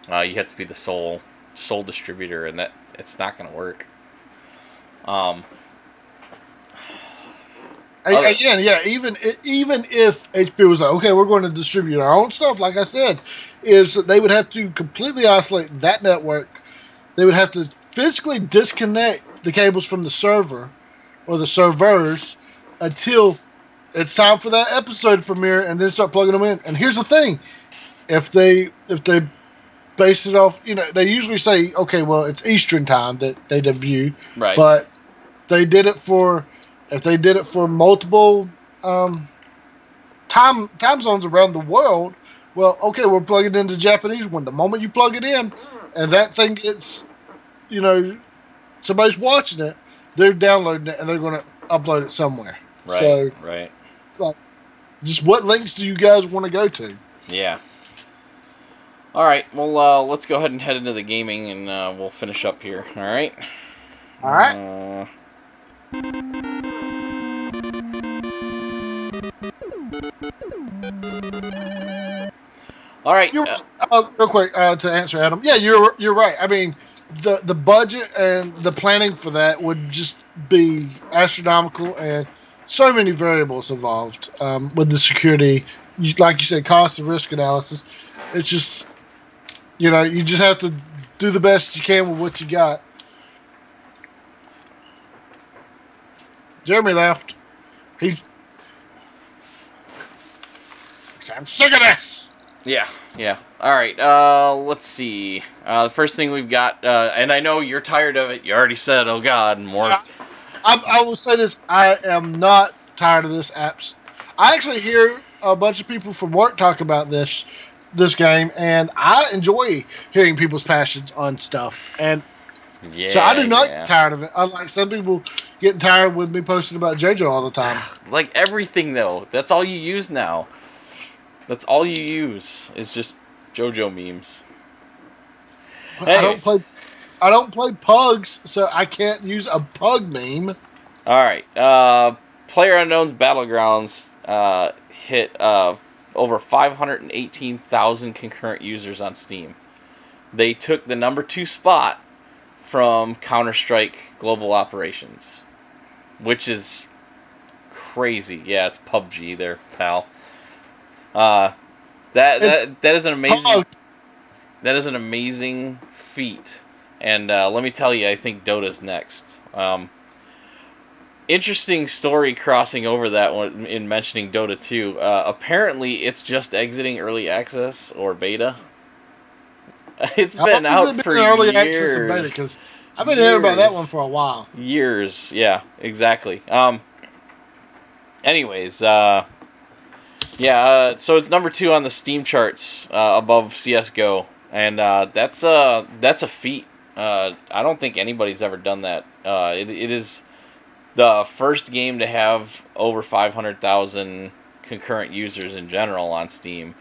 You have to be the sole distributor, and that it's not going to work. Even if HBO was like, okay, we're going to distribute our own stuff, like I said, is that they would have to completely isolate that network. They would have to physically disconnect the cables from the server or the servers until it's time for that episode to premiere, and then start plugging them in. And here's the thing: if they base it off, they usually say, okay, well, it's Eastern time that they debut, right? But if they did it for multiple time zones around the world, well, okay, we're plugging into Japanese one. The moment you plug it in, and that thing gets, somebody's watching it, they're downloading it, and they're going to upload it somewhere. Right. So, right. Like, just what links do you guys want to go to? Yeah. All right. Well, let's go ahead and head into the gaming, and we'll finish up here. All right. All right. All right. Real quick to answer Adam. Yeah, you're right. I mean, the budget and the planning for that would just be astronomical, and so many variables involved with the security. Like you said, cost and risk analysis. It's just, you just have to do the best you can with what you got. Jeremy left. I'm sick of this. Yeah. All right. Let's see. The first thing we've got, and I know you're tired of it. You already said, "Oh God," and more. I will say this: I am not tired of this apps. I actually hear a bunch of people from work talk about this game, and I enjoy hearing people's passions on stuff. And so I do not get tired of it. Unlike some people getting tired with me posting about JoJo all the time. Like everything, though. That's all you use now. That's all you use is just JoJo memes. Anyways. I don't play Pugs, so I can't use a Pug meme. All right. PlayerUnknown's Battlegrounds hit over 518,000 concurrent users on Steam. They took the number 2 spot from Counter-Strike Global Operations, which is crazy. Yeah, it's PUBG there, pal. That is an amazing that is an amazing feat. And let me tell you, I think Dota's next. Interesting story crossing over that one in mentioning Dota 2. Apparently, it's just exiting early access or beta. It's been out for early years. Access or beta, because I've been hearing about that one for a while. Years, yeah, exactly. Anyways, so it's number 2 on the Steam charts, above CS:GO, and that's a feat. I don't think anybody's ever done that. It is the first game to have over 500,000 concurrent users in general on Steam,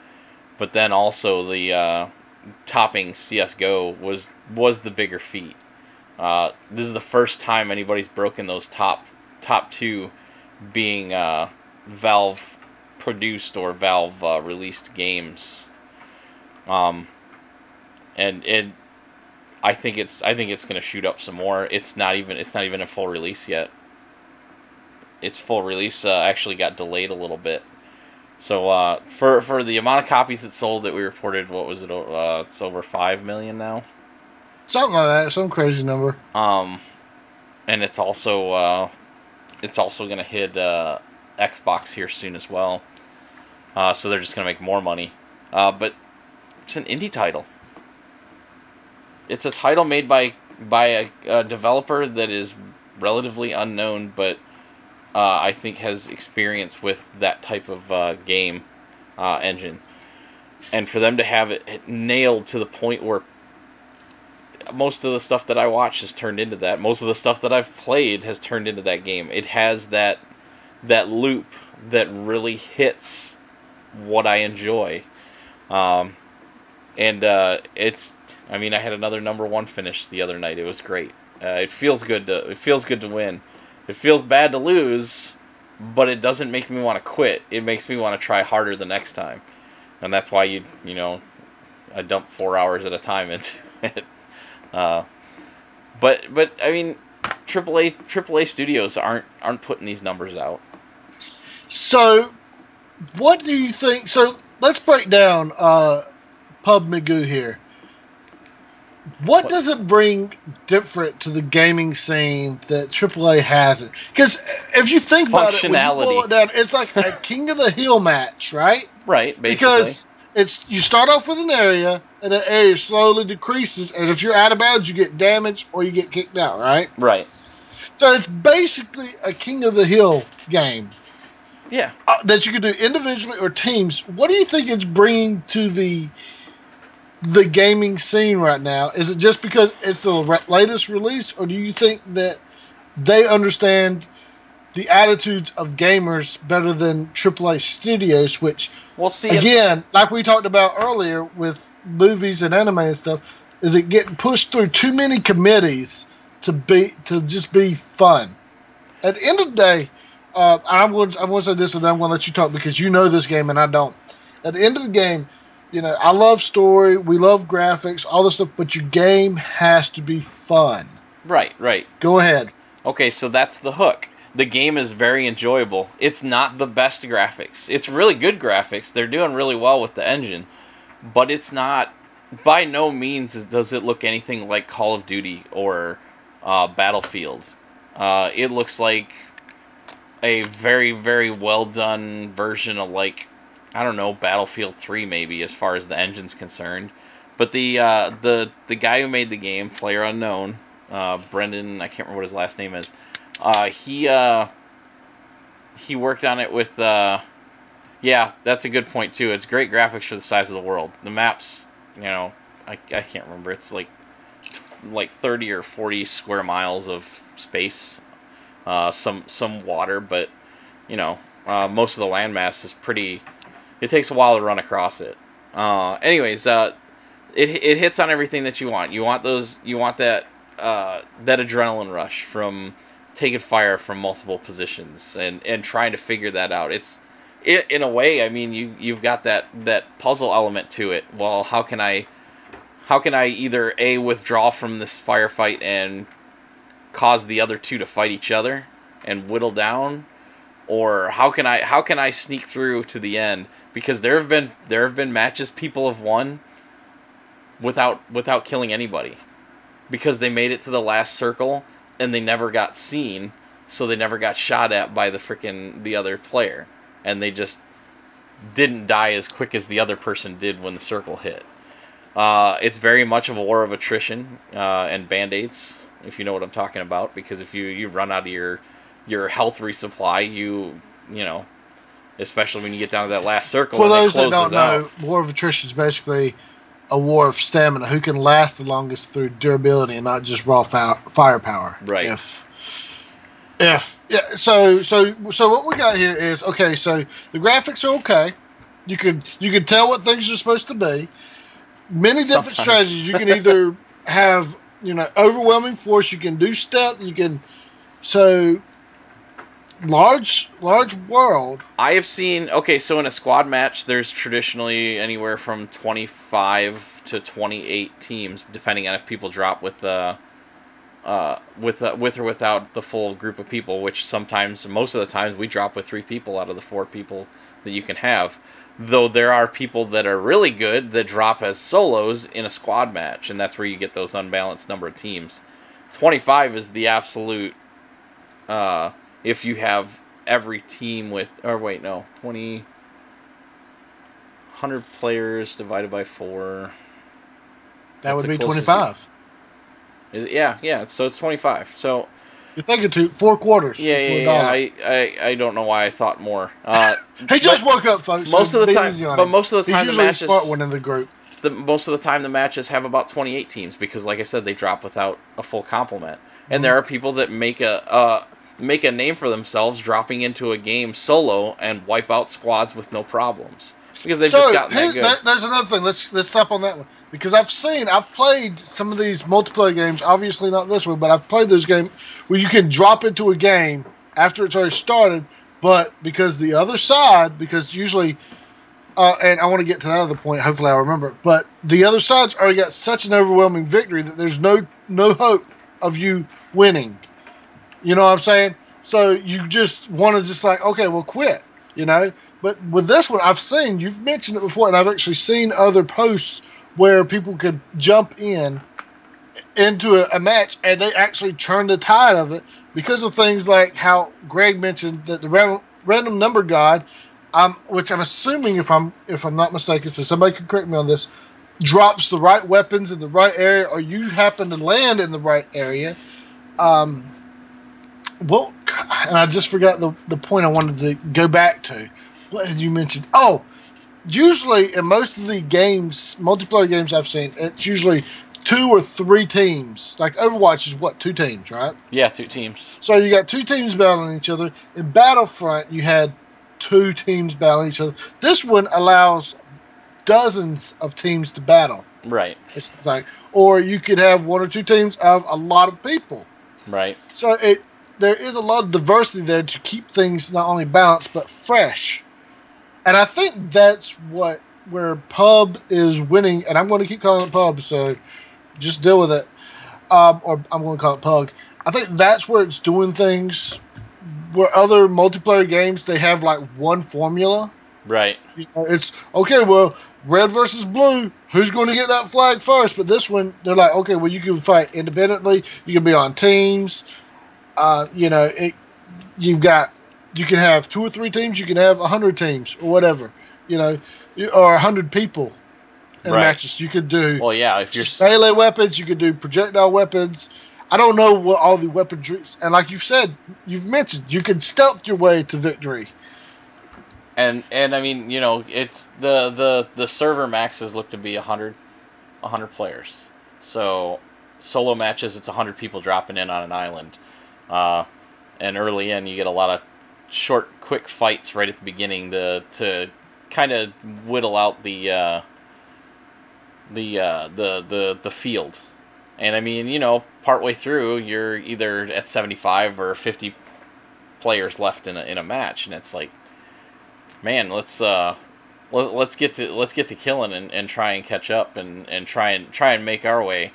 but then also the topping CS:GO was the bigger feat. This is the first time anybody's broken those top 2 being Valve produced or Valve released games. And I think it's going to shoot up some more. It's not even a full release yet. Its full release actually got delayed a little bit. So for the amount of copies it sold that we reported, what was it? It's over 5 million now. Something like that, some crazy number. And it's also going to hit Xbox here soon as well. So they're just going to make more money. But it's an indie title. It's a title made by a developer that is relatively unknown, but I think has experience with that type of game engine. And for them to have it nailed to the point where most of the stuff that I watch has turned into that. Most of the stuff that I've played has turned into that game. It has that loop that really hits what I enjoy. And it's... I mean, I had another number 1 finish the other night. It was great. It feels good to win. It feels bad to lose, but it doesn't make me want to quit. It makes me want to try harder the next time. And that's why I dump 4 hours at a time into it. But I mean, AAA studios aren't putting these numbers out. So, what do you think? So, let's break down PUBG here. What does it bring different to the gaming scene that AAA hasn't? Because if you think about it, when you boil it down, it's like a King of the Hill match, right? Right, basically. Because you start off with an area, and the area slowly decreases, and if you're out of bounds, you get damaged or you get kicked out, right? Right. So it's basically a King of the Hill game. Yeah. That you can do individually or teams. What do you think it's bringing to the gaming scene right now? Is it just because it's the latest release, or do you think that they understand the attitudes of gamers better than AAA studios, which, again, like we talked about earlier with movies and anime and stuff, is it getting pushed through too many committees to just be fun? At the end of the day, I'm going to say this, and then I'm going to let you talk because you know this game and I don't. At the end of the game, I love story, we love graphics, all this stuff, but your game has to be fun. Right. Go ahead. Okay, so that's the hook. The game is very enjoyable. It's not the best graphics. It's really good graphics. They're doing really well with the engine, but it's not, by no means does it look anything like Call of Duty or Battlefield. It looks like a very, very well done version of, like, I don't know, Battlefield 3 maybe, as far as the engine's concerned. But the guy who made the game, PlayerUnknown, Brendan, I can't remember what his last name is. He worked on it with. Yeah, that's a good point too. It's great graphics for the size of the world. The maps, I can't remember. It's like 30 or 40 square miles of space some water, but most of the landmass is pretty. It takes a while to run across it. Anyways, it hits on everything that you want. You want that adrenaline rush from taking fire from multiple positions and trying to figure that out. In a way, I mean, you've got that puzzle element to it. Well, how can I either withdraw from this firefight and cause the other two to fight each other and whittle down, or how can I sneak through to the end? Because there have been matches people have won without killing anybody, because they made it to the last circle and they never got seen, so they never got shot at by the other player, and they just didn't die as quick as the other person did when the circle hit. It's very much of a war of attrition and band-aids, if you know what I'm talking about, because if you run out of your health resupply, you know, especially when you get down to that last circle. For those that don't know, war of attrition is basically a war of stamina. Who can last the longest through durability and not just raw firepower. Right. So what we got here is, okay, so the graphics are okay. You could tell what things are supposed to be. Many different strategies. You can either have, overwhelming force. You can do stealth. Large world. I have seen, so in a squad match, there's traditionally anywhere from 25 to 28 teams, depending on if people drop with or without the full group of people, which most of the times, we drop with 3 people out of the 4 people that you can have. Though there are people that are really good that drop as solos in a squad match, and that's where you get those unbalanced number of teams. 25 is the absolute... if you have every team with... 100 players divided by 4. That would be 25. Is it? Yeah, so it's 25. So... You're thinking 4 quarters. Yeah. I don't know why I thought more. He just woke up, folks. Most of the time, the matches, the smart one in the group. Most of the time, the matches have about 28 teams because, like I said, they drop without a full complement. And there are people that make a name for themselves dropping into a game solo and wipe out squads with no problems because they've just gotten that good. There's another thing. Let's stop on that one. Because I've played some of these multiplayer games, obviously not this one, but I've played those games where you can drop into a game after it's already started, but because the other side, because usually, and I want to get to that other point, hopefully I'll remember it, but the other side's already got such an overwhelming victory that there's no hope of you winning. You know what I'm saying? So you just want to okay, well, quit, But with this one, you've mentioned it before, and I've actually seen other posts where people could jump into a match and they actually turn the tide of it because of things like how Greg mentioned that the random number god, which I'm assuming, if I'm not mistaken, so somebody can correct me on this, drops the right weapons in the right area, or you happen to land in the right area. And I just forgot the point I wanted to go back to. What did you mention? Oh, usually in most of the games, multiplayer games I've seen, it's usually 2 or 3 teams. Like Overwatch is 2 teams, right? Yeah, 2 teams. So you got 2 teams battling each other. In Battlefront, you had 2 teams battling each other. This one allows dozens of teams to battle. Right. It's or you could have 1 or 2 teams of a lot of people. Right. So there is a lot of diversity there to keep things not only balanced but fresh. And I think that's where Pub is winning, and I'm going to keep calling it Pub, so just deal with it. Or I'm going to call it Pug. I think that's where it's doing things where other multiplayer games, they have one formula. Right. It's, okay, well, red versus blue, who's going to get that flag first? But this one, they're okay, well, you can fight independently, you can be on teams. You can have 2 or 3 teams. You can have 100 teams or whatever, or 100 people in matches. You could do. Well, yeah, if you're melee weapons, you could do projectile weapons. I don't know what all the weaponry, and like you've mentioned, you can stealth your way to victory. And I mean, it's the server maxes look to be 100 players. So solo matches, it's 100 people dropping in on an island. and early in you get a lot of short, quick fights right at the beginning to kind of whittle out the field. And I mean, you know, partway through, you're either at 75 or 50 players left in a match, and it's like, man, let's get to killing and try and catch up and try and make our way.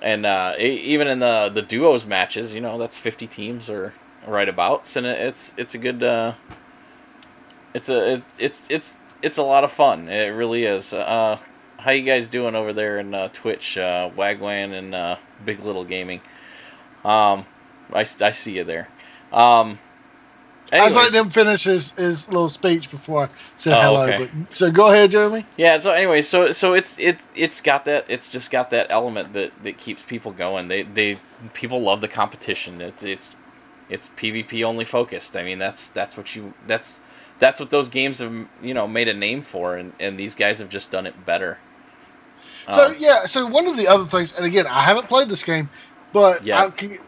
And even in the duos matches, you know, that's 50 teams or right abouts, and it's a good it's a lot of fun. It really is. How you guys doing over there in Twitch, Wagwan and Big Little Gaming? I see you there. I was letting him finish his little speech before I said hello. Okay. But, so go ahead, Jeremy. Yeah. So anyway, so it's got that. It's just got that element that keeps people going. People love the competition. It's PvP only focused. I mean, that's what those games have, you know, made a name for, and these guys have just done it better. So one of the other things, and again, I haven't played this game, but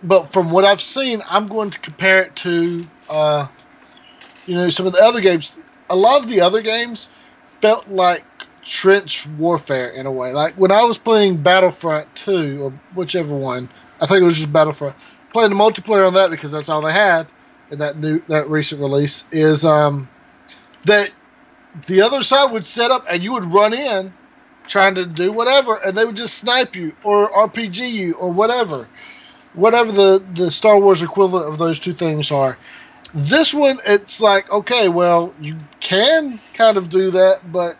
but from what I've seen, I'm going to compare it to some of the other games. A lot of the other games felt like trench warfare in a way. Like when I was playing Battlefront 2 or whichever one, I think it was just Battlefront. Playing the multiplayer on that because that's all they had in that recent release is that the other side would set up and you would run in trying to do whatever, and they would just snipe you or RPG you or whatever the Star Wars equivalent of those two things are. This one, it's like, okay, well, you can kind of do that, but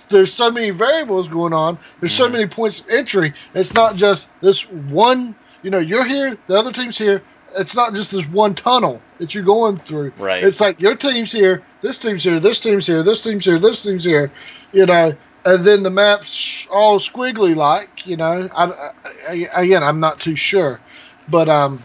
there's so many variables going on. There's so many points of entry. It's not just this one, you're here, the other team's here. It's not just this one tunnel that you're going through. Right. It's like your team's here, this team's here, this team's here, this team's here, this team's here, and then the map's all squiggly like, again, I'm not too sure. But,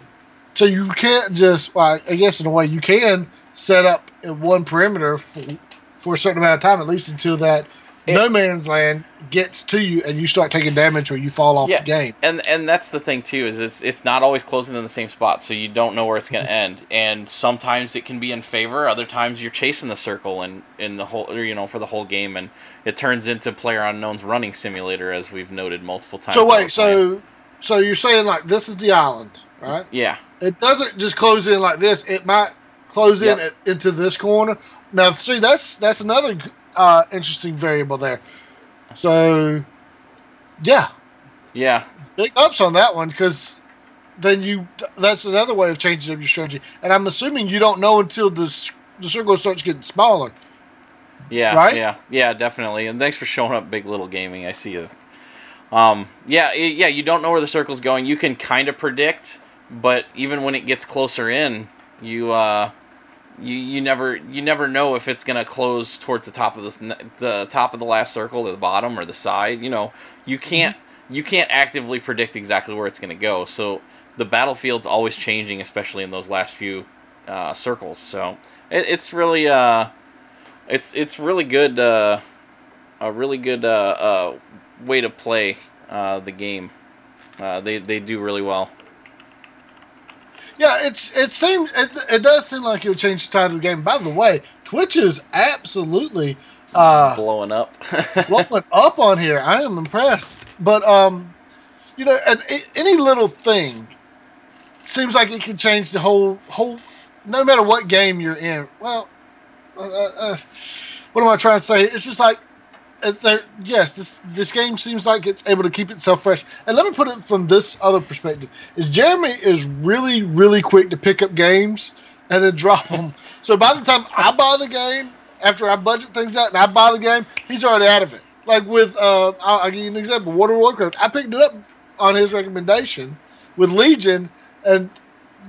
so you can't just, well, I guess in a way you can set up in one perimeter for a certain amount of time, at least until that no man's land gets to you and you start taking damage or you fall off the game. And that's the thing too, is it's not always closing in the same spot, so you don't know where it's going to end. And sometimes it can be in favor, other times you're chasing the circle and in the whole, for the whole game, and it turns into PlayerUnknown's running simulator, as we've noted multiple times. So wait, so you're saying like this is the island, right? Yeah. It doesn't just close in like this. It might close in into this corner. Now, see, that's another interesting variable there. So, yeah, big ups on that one, because then that's another way of changing up your strategy. And I'm assuming you don't know until the circle starts getting smaller. Yeah, right? Yeah, definitely. And thanks for showing up, Big Little Gaming. I see you. You don't know where the circle's going. You can kind of predict, but even when it gets closer in, you never know if it's gonna close towards the top of the last circle, or the bottom, or the side. You can't actively predict exactly where it's gonna go. So the battlefield's always changing, especially in those last few circles. So it's really it's really good, a really good way to play the game. They do really well. Yeah, it does seem like it would change the tide of the game. By the way, Twitch is absolutely blowing up. blowing up on here. I am impressed. But and any little thing seems like it can change the whole no matter what game you're in. Well, what am I trying to say? It's just like this game seems like it's able to keep itself fresh. And let me put it from this other perspective: is Jeremy is really, really quick to pick up games and then drop them. So by the time I buy the game, after I budget things out and I buy the game, he's already out of it. Like with I'll give you an example: World of Warcraft. I picked it up on his recommendation with Legion, and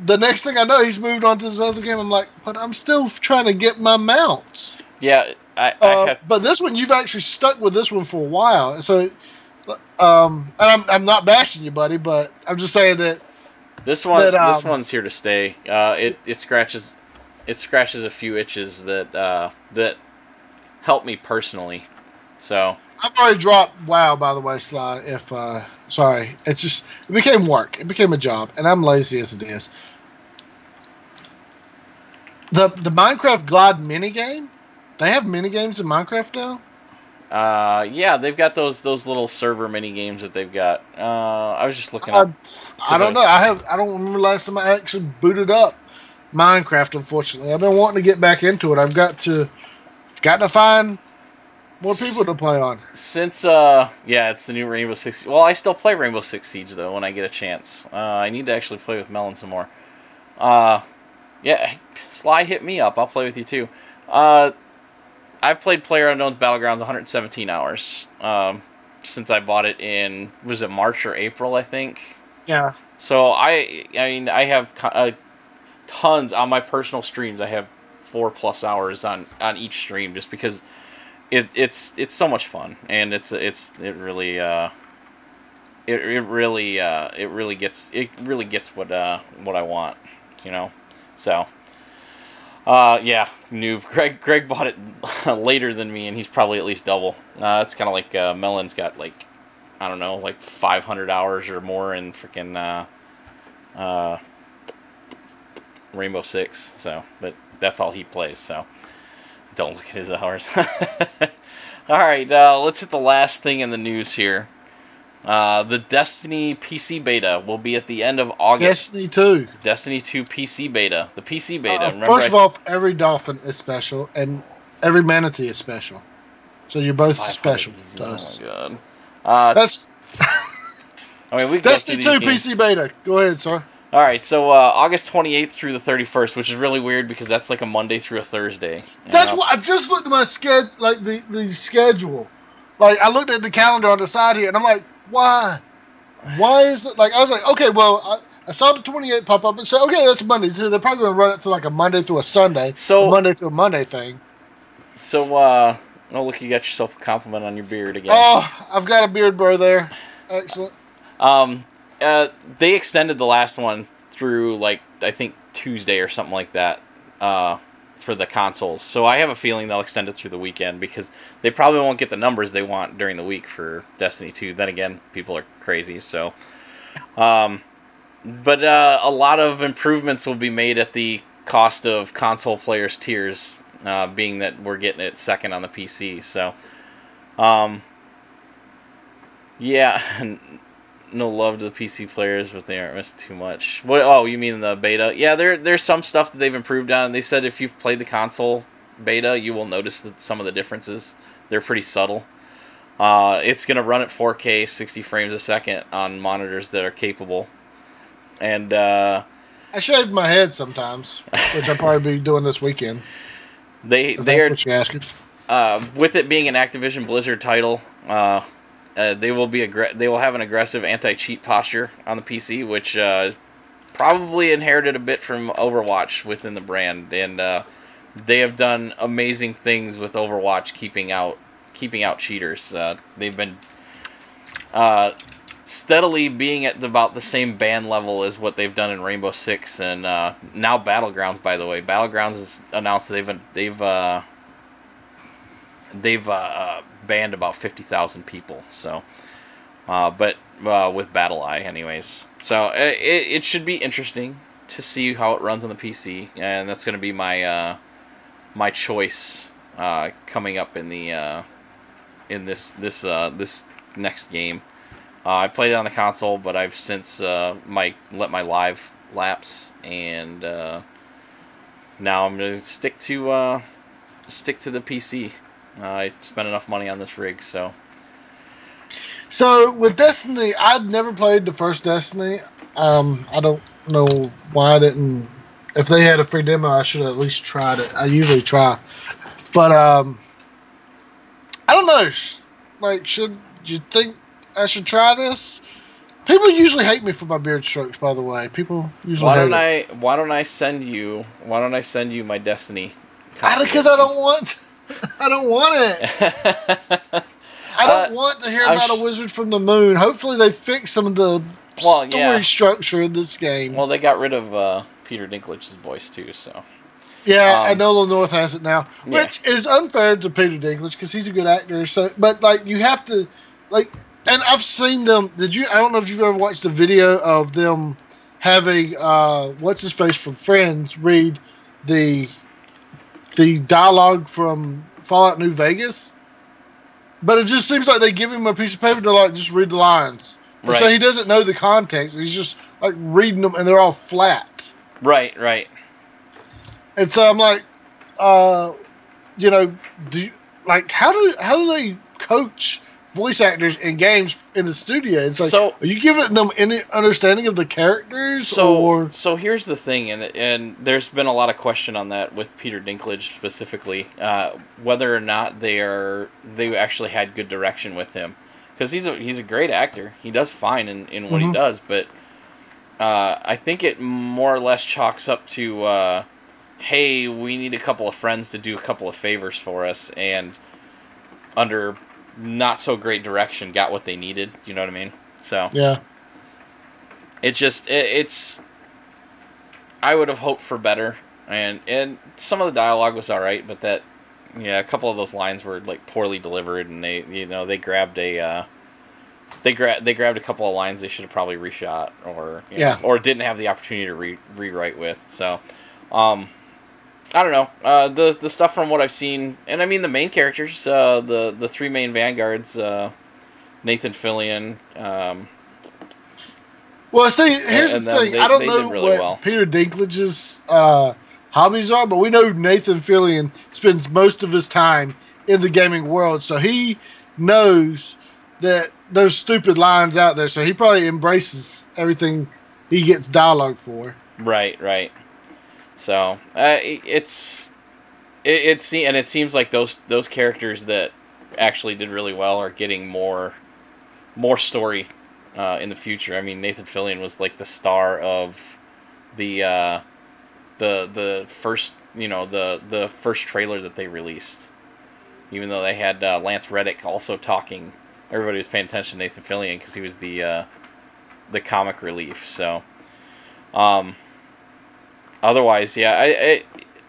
the next thing I know, he's moved on to this other game. I'm like, but I'm still trying to get my mounts. Yeah. But this one, you've actually stuck with this one for a while. So, and I'm not bashing you, buddy, but I'm just saying that this one's here to stay. It scratches a few itches that help me personally. So I've already dropped WoW, by the way, Sly. Sorry, it became work. It became a job, and I'm lazy as it is. The Minecraft Glide minigame. They have minigames in Minecraft now. Yeah, they've got those little server mini games that they've got. I was just looking up. I don't know. I don't remember last time I actually booted up Minecraft. Unfortunately, I've been wanting to get back into it. I've got to find more people to play on. Since yeah, it's the new Rainbow Six. Well, I still play Rainbow Six Siege though when I get a chance. I need to actually play with Melon some more. Yeah, Sly, hit me up. I'll play with you too. I've played PlayerUnknown's Battlegrounds 117 hours since I bought it in, was it March or April, I think? Yeah. So I mean, I have tons on my personal streams. I have 4+ hours on each stream just because it's so much fun, and it really gets what I want, you know. So. Yeah, noob. Greg bought it later than me, and he's probably at least double. It's kind of like Melon's got, like, I don't know, like 500 hours or more in freaking Rainbow Six. So, but that's all he plays. So, don't look at his hours. All right, let's hit the last thing in the news here. The Destiny PC beta will be at the end of August. Destiny 2. Destiny 2 PC beta. The PC beta. First of all, every dolphin is special, and every manatee is special. So you're both special to us. Oh, my God. That's... I mean, we Destiny 2 PC beta. Go ahead, sir. All right, so August 28th through the 31st, which is really weird because that's like a Monday through a Thursday. That's what I just looked at my the schedule. Like, I looked at the calendar on the side here, and I'm like, why? Why is it like? I was like, okay, well, I saw the 28th pop up and said, okay, that's Monday. So they're probably gonna run it to like a Monday through a Sunday, so a Monday through a Monday thing. So, oh look, you got yourself a compliment on your beard again. Oh, I've got a beard burr there. Excellent. They extended the last one through like I think Tuesday or something like that. For the consoles, so I have a feeling they'll extend it through the weekend because they probably won't get the numbers they want during the week for Destiny 2. Then again, people are crazy, so. But a lot of improvements will be made at the cost of console players' tiers, being that we're getting it second on the PC. So, yeah. No love to the PC players, but they aren't missing too much. What? Oh, you mean the beta? Yeah, there's some stuff that they've improved on. They said if you've played the console beta, you will notice that some of the differences. They're pretty subtle. It's going to run at 4K, 60 frames a second on monitors that are capable. And I shaved my head sometimes, which I'll probably be doing this weekend. They're what you're asking. With it being an Activision Blizzard title. They will have an aggressive anti-cheat posture on the PC, which probably inherited a bit from Overwatch within the brand, and they have done amazing things with Overwatch, keeping out cheaters. They've been steadily being at about the same ban level as what they've done in Rainbow Six, and now Battlegrounds. By the way, Battlegrounds has announced they've banned about 50,000 people. So, but with BattleEye, anyways. So it should be interesting to see how it runs on the PC, and that's going to be my my choice coming up in the in this next game. I played it on the console, but I've since let my live lapse, and now I'm going to stick to the PC. I spent enough money on this rig, so. So with Destiny, I'd never played the first Destiny. I don't know why I didn't. If they had a free demo, I should have at least tried it. I usually try, but I don't know. Like, should you think I should try this? People usually hate me for my beard strokes. By the way, people usually. Why don't I send you my Destiny? Because I don't want. I don't want it. I don't want to hear about a wizard from the moon. Hopefully they fix some of the story structure in this game. Well, they got rid of Peter Dinklage's voice too, so. Yeah, I know the North has it now, which is unfair to Peter Dinklage because he's a good actor. So, but like you have to, like, and I've seen them. I don't know if you've ever watched the video of them having what's his face from Friends read the dialogue from Fallout New Vegas, but it just seems like they give him a piece of paper to like just read the lines. Right. So he doesn't know the context. He's just like reading them, and they're all flat. Right, right. And so I'm like, you know, how do they coach voice actors in games in the studio? It's like, so, are you giving them any understanding of the characters? So here's the thing, and there's been a lot of question on that with Peter Dinklage specifically, whether or not they actually had good direction with him, because he's a great actor. He does fine in what he does, but I think it more or less chalks up to, hey, we need a couple of friends to do a couple of favors for us, and under not so great direction got what they needed. You know what I mean? So yeah, it's I would have hoped for better, and some of the dialogue was all right, but a couple of those lines were like poorly delivered, and they grabbed a couple of lines they should have probably reshot or didn't have the opportunity to rewrite with. So I don't know. The stuff from what I've seen, and I mean the main characters, the three main vanguards, Nathan Fillion. Well, see, here's the thing. I don't know what Peter Dinklage's hobbies are, but we know Nathan Fillion spends most of his time in the gaming world, so he knows that there's stupid lines out there, so he probably embraces everything he gets dialogue for. Right, right. So it seems like those characters that actually did really well are getting more story in the future. I mean, Nathan Fillion was like the star of the first the first trailer that they released. Even though they had Lance Reddick also talking, everybody was paying attention to Nathan Fillion because he was the comic relief. So. Otherwise, yeah,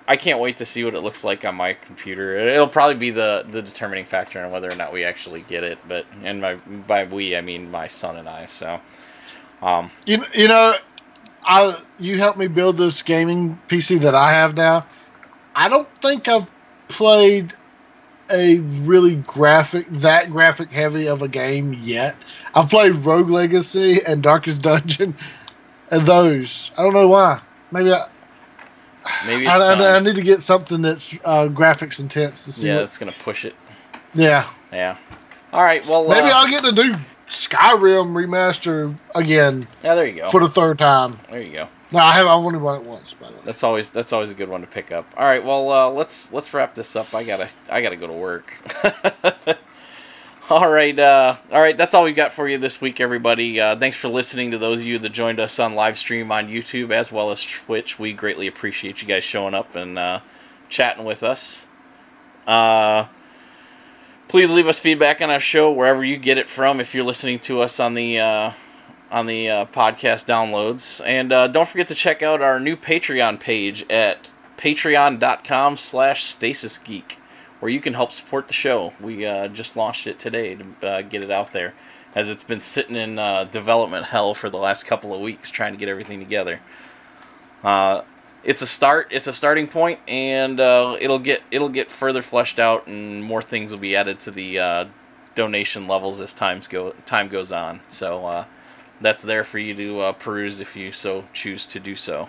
I can't wait to see what it looks like on my computer. It'll probably be the determining factor on whether or not we actually get it. But by we, I mean my son and I. So, you helped me build this gaming PC that I have now. I don't think I've played a really graphic heavy of a game yet. I've played Rogue Legacy and Darkest Dungeon, and those. I don't know why. Maybe I need to get something that's graphics intense to see. Yeah, that's gonna push it. Yeah. Yeah. All right. Well, maybe I'll get to do Skyrim remaster again. Yeah, there you go. For the third time. There you go. No, I've only won it once, by the way. That's always a good one to pick up. All right. Well, let's wrap this up. I gotta go to work. All right, that's all we've got for you this week, everybody. Thanks for listening to those of you that joined us on live stream on YouTube as well as Twitch. We greatly appreciate you guys showing up and chatting with us. Please leave us feedback on our show wherever you get it from if you're listening to us on the podcast downloads. And don't forget to check out our new Patreon page at patreon.com/StasisGeek. where you can help support the show. We just launched it today to get it out there, as it's been sitting in development hell for the last couple of weeks trying to get everything together. It's a start. It's a starting point, and it'll get further fleshed out, and more things will be added to the donation levels as time goes on. So that's there for you to peruse if you so choose to do so.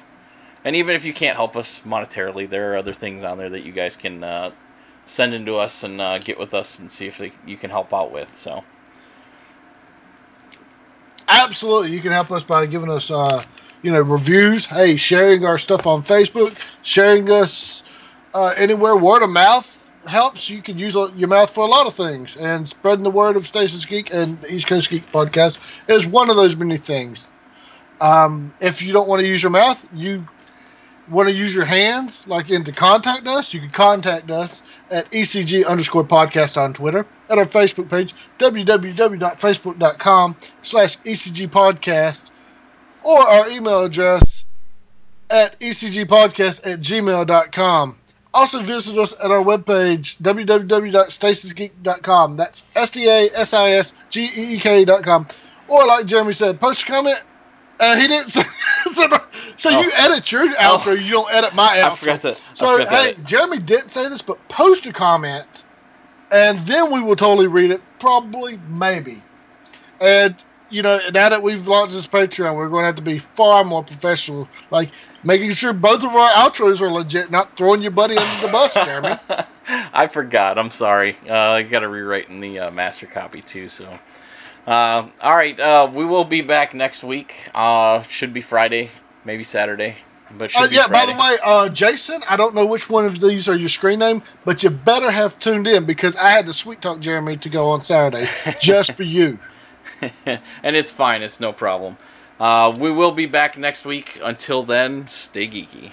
And even if you can't help us monetarily, there are other things on there that you guys can send into us and get with us and see if you can help out with. So, absolutely, you can help us by giving us, reviews. Hey, sharing our stuff on Facebook, sharing us anywhere. Word of mouth helps. You can use your mouth for a lot of things, and spreading the word of Stasis Geek and the East Coast Geek podcast is one of those many things. If you don't want to use your mouth, you want to use your hands, to contact us, you can contact us at ECG_podcast on Twitter, at our Facebook page, www.facebook.com/ECGpodcast, or our email address at ecgpodcast@gmail.com. Also visit us at our webpage, www.stasisgeek.com. That's STASISGEEK.com. Or like Jeremy said, post a comment. He didn't say So you edit your outro, you don't edit my outro. I forgot to. So hey, Jeremy didn't say this, but post a comment, and then we will totally read it. Probably, maybe. And now that we've launched this Patreon, we're going to have to be far more professional, like making sure both of our outros are legit, not throwing your buddy under the bus, Jeremy. I forgot. I'm sorry. I got to rewrite in the master copy too. So, all right. We will be back next week. Should be Friday, maybe Saturday, but should be Friday. By the way, Jason, I don't know which one of these are your screen name, but you better have tuned in because I had to sweet talk Jeremy to go on Saturday just for you. And it's fine. It's no problem. We will be back next week. Until then, stay geeky.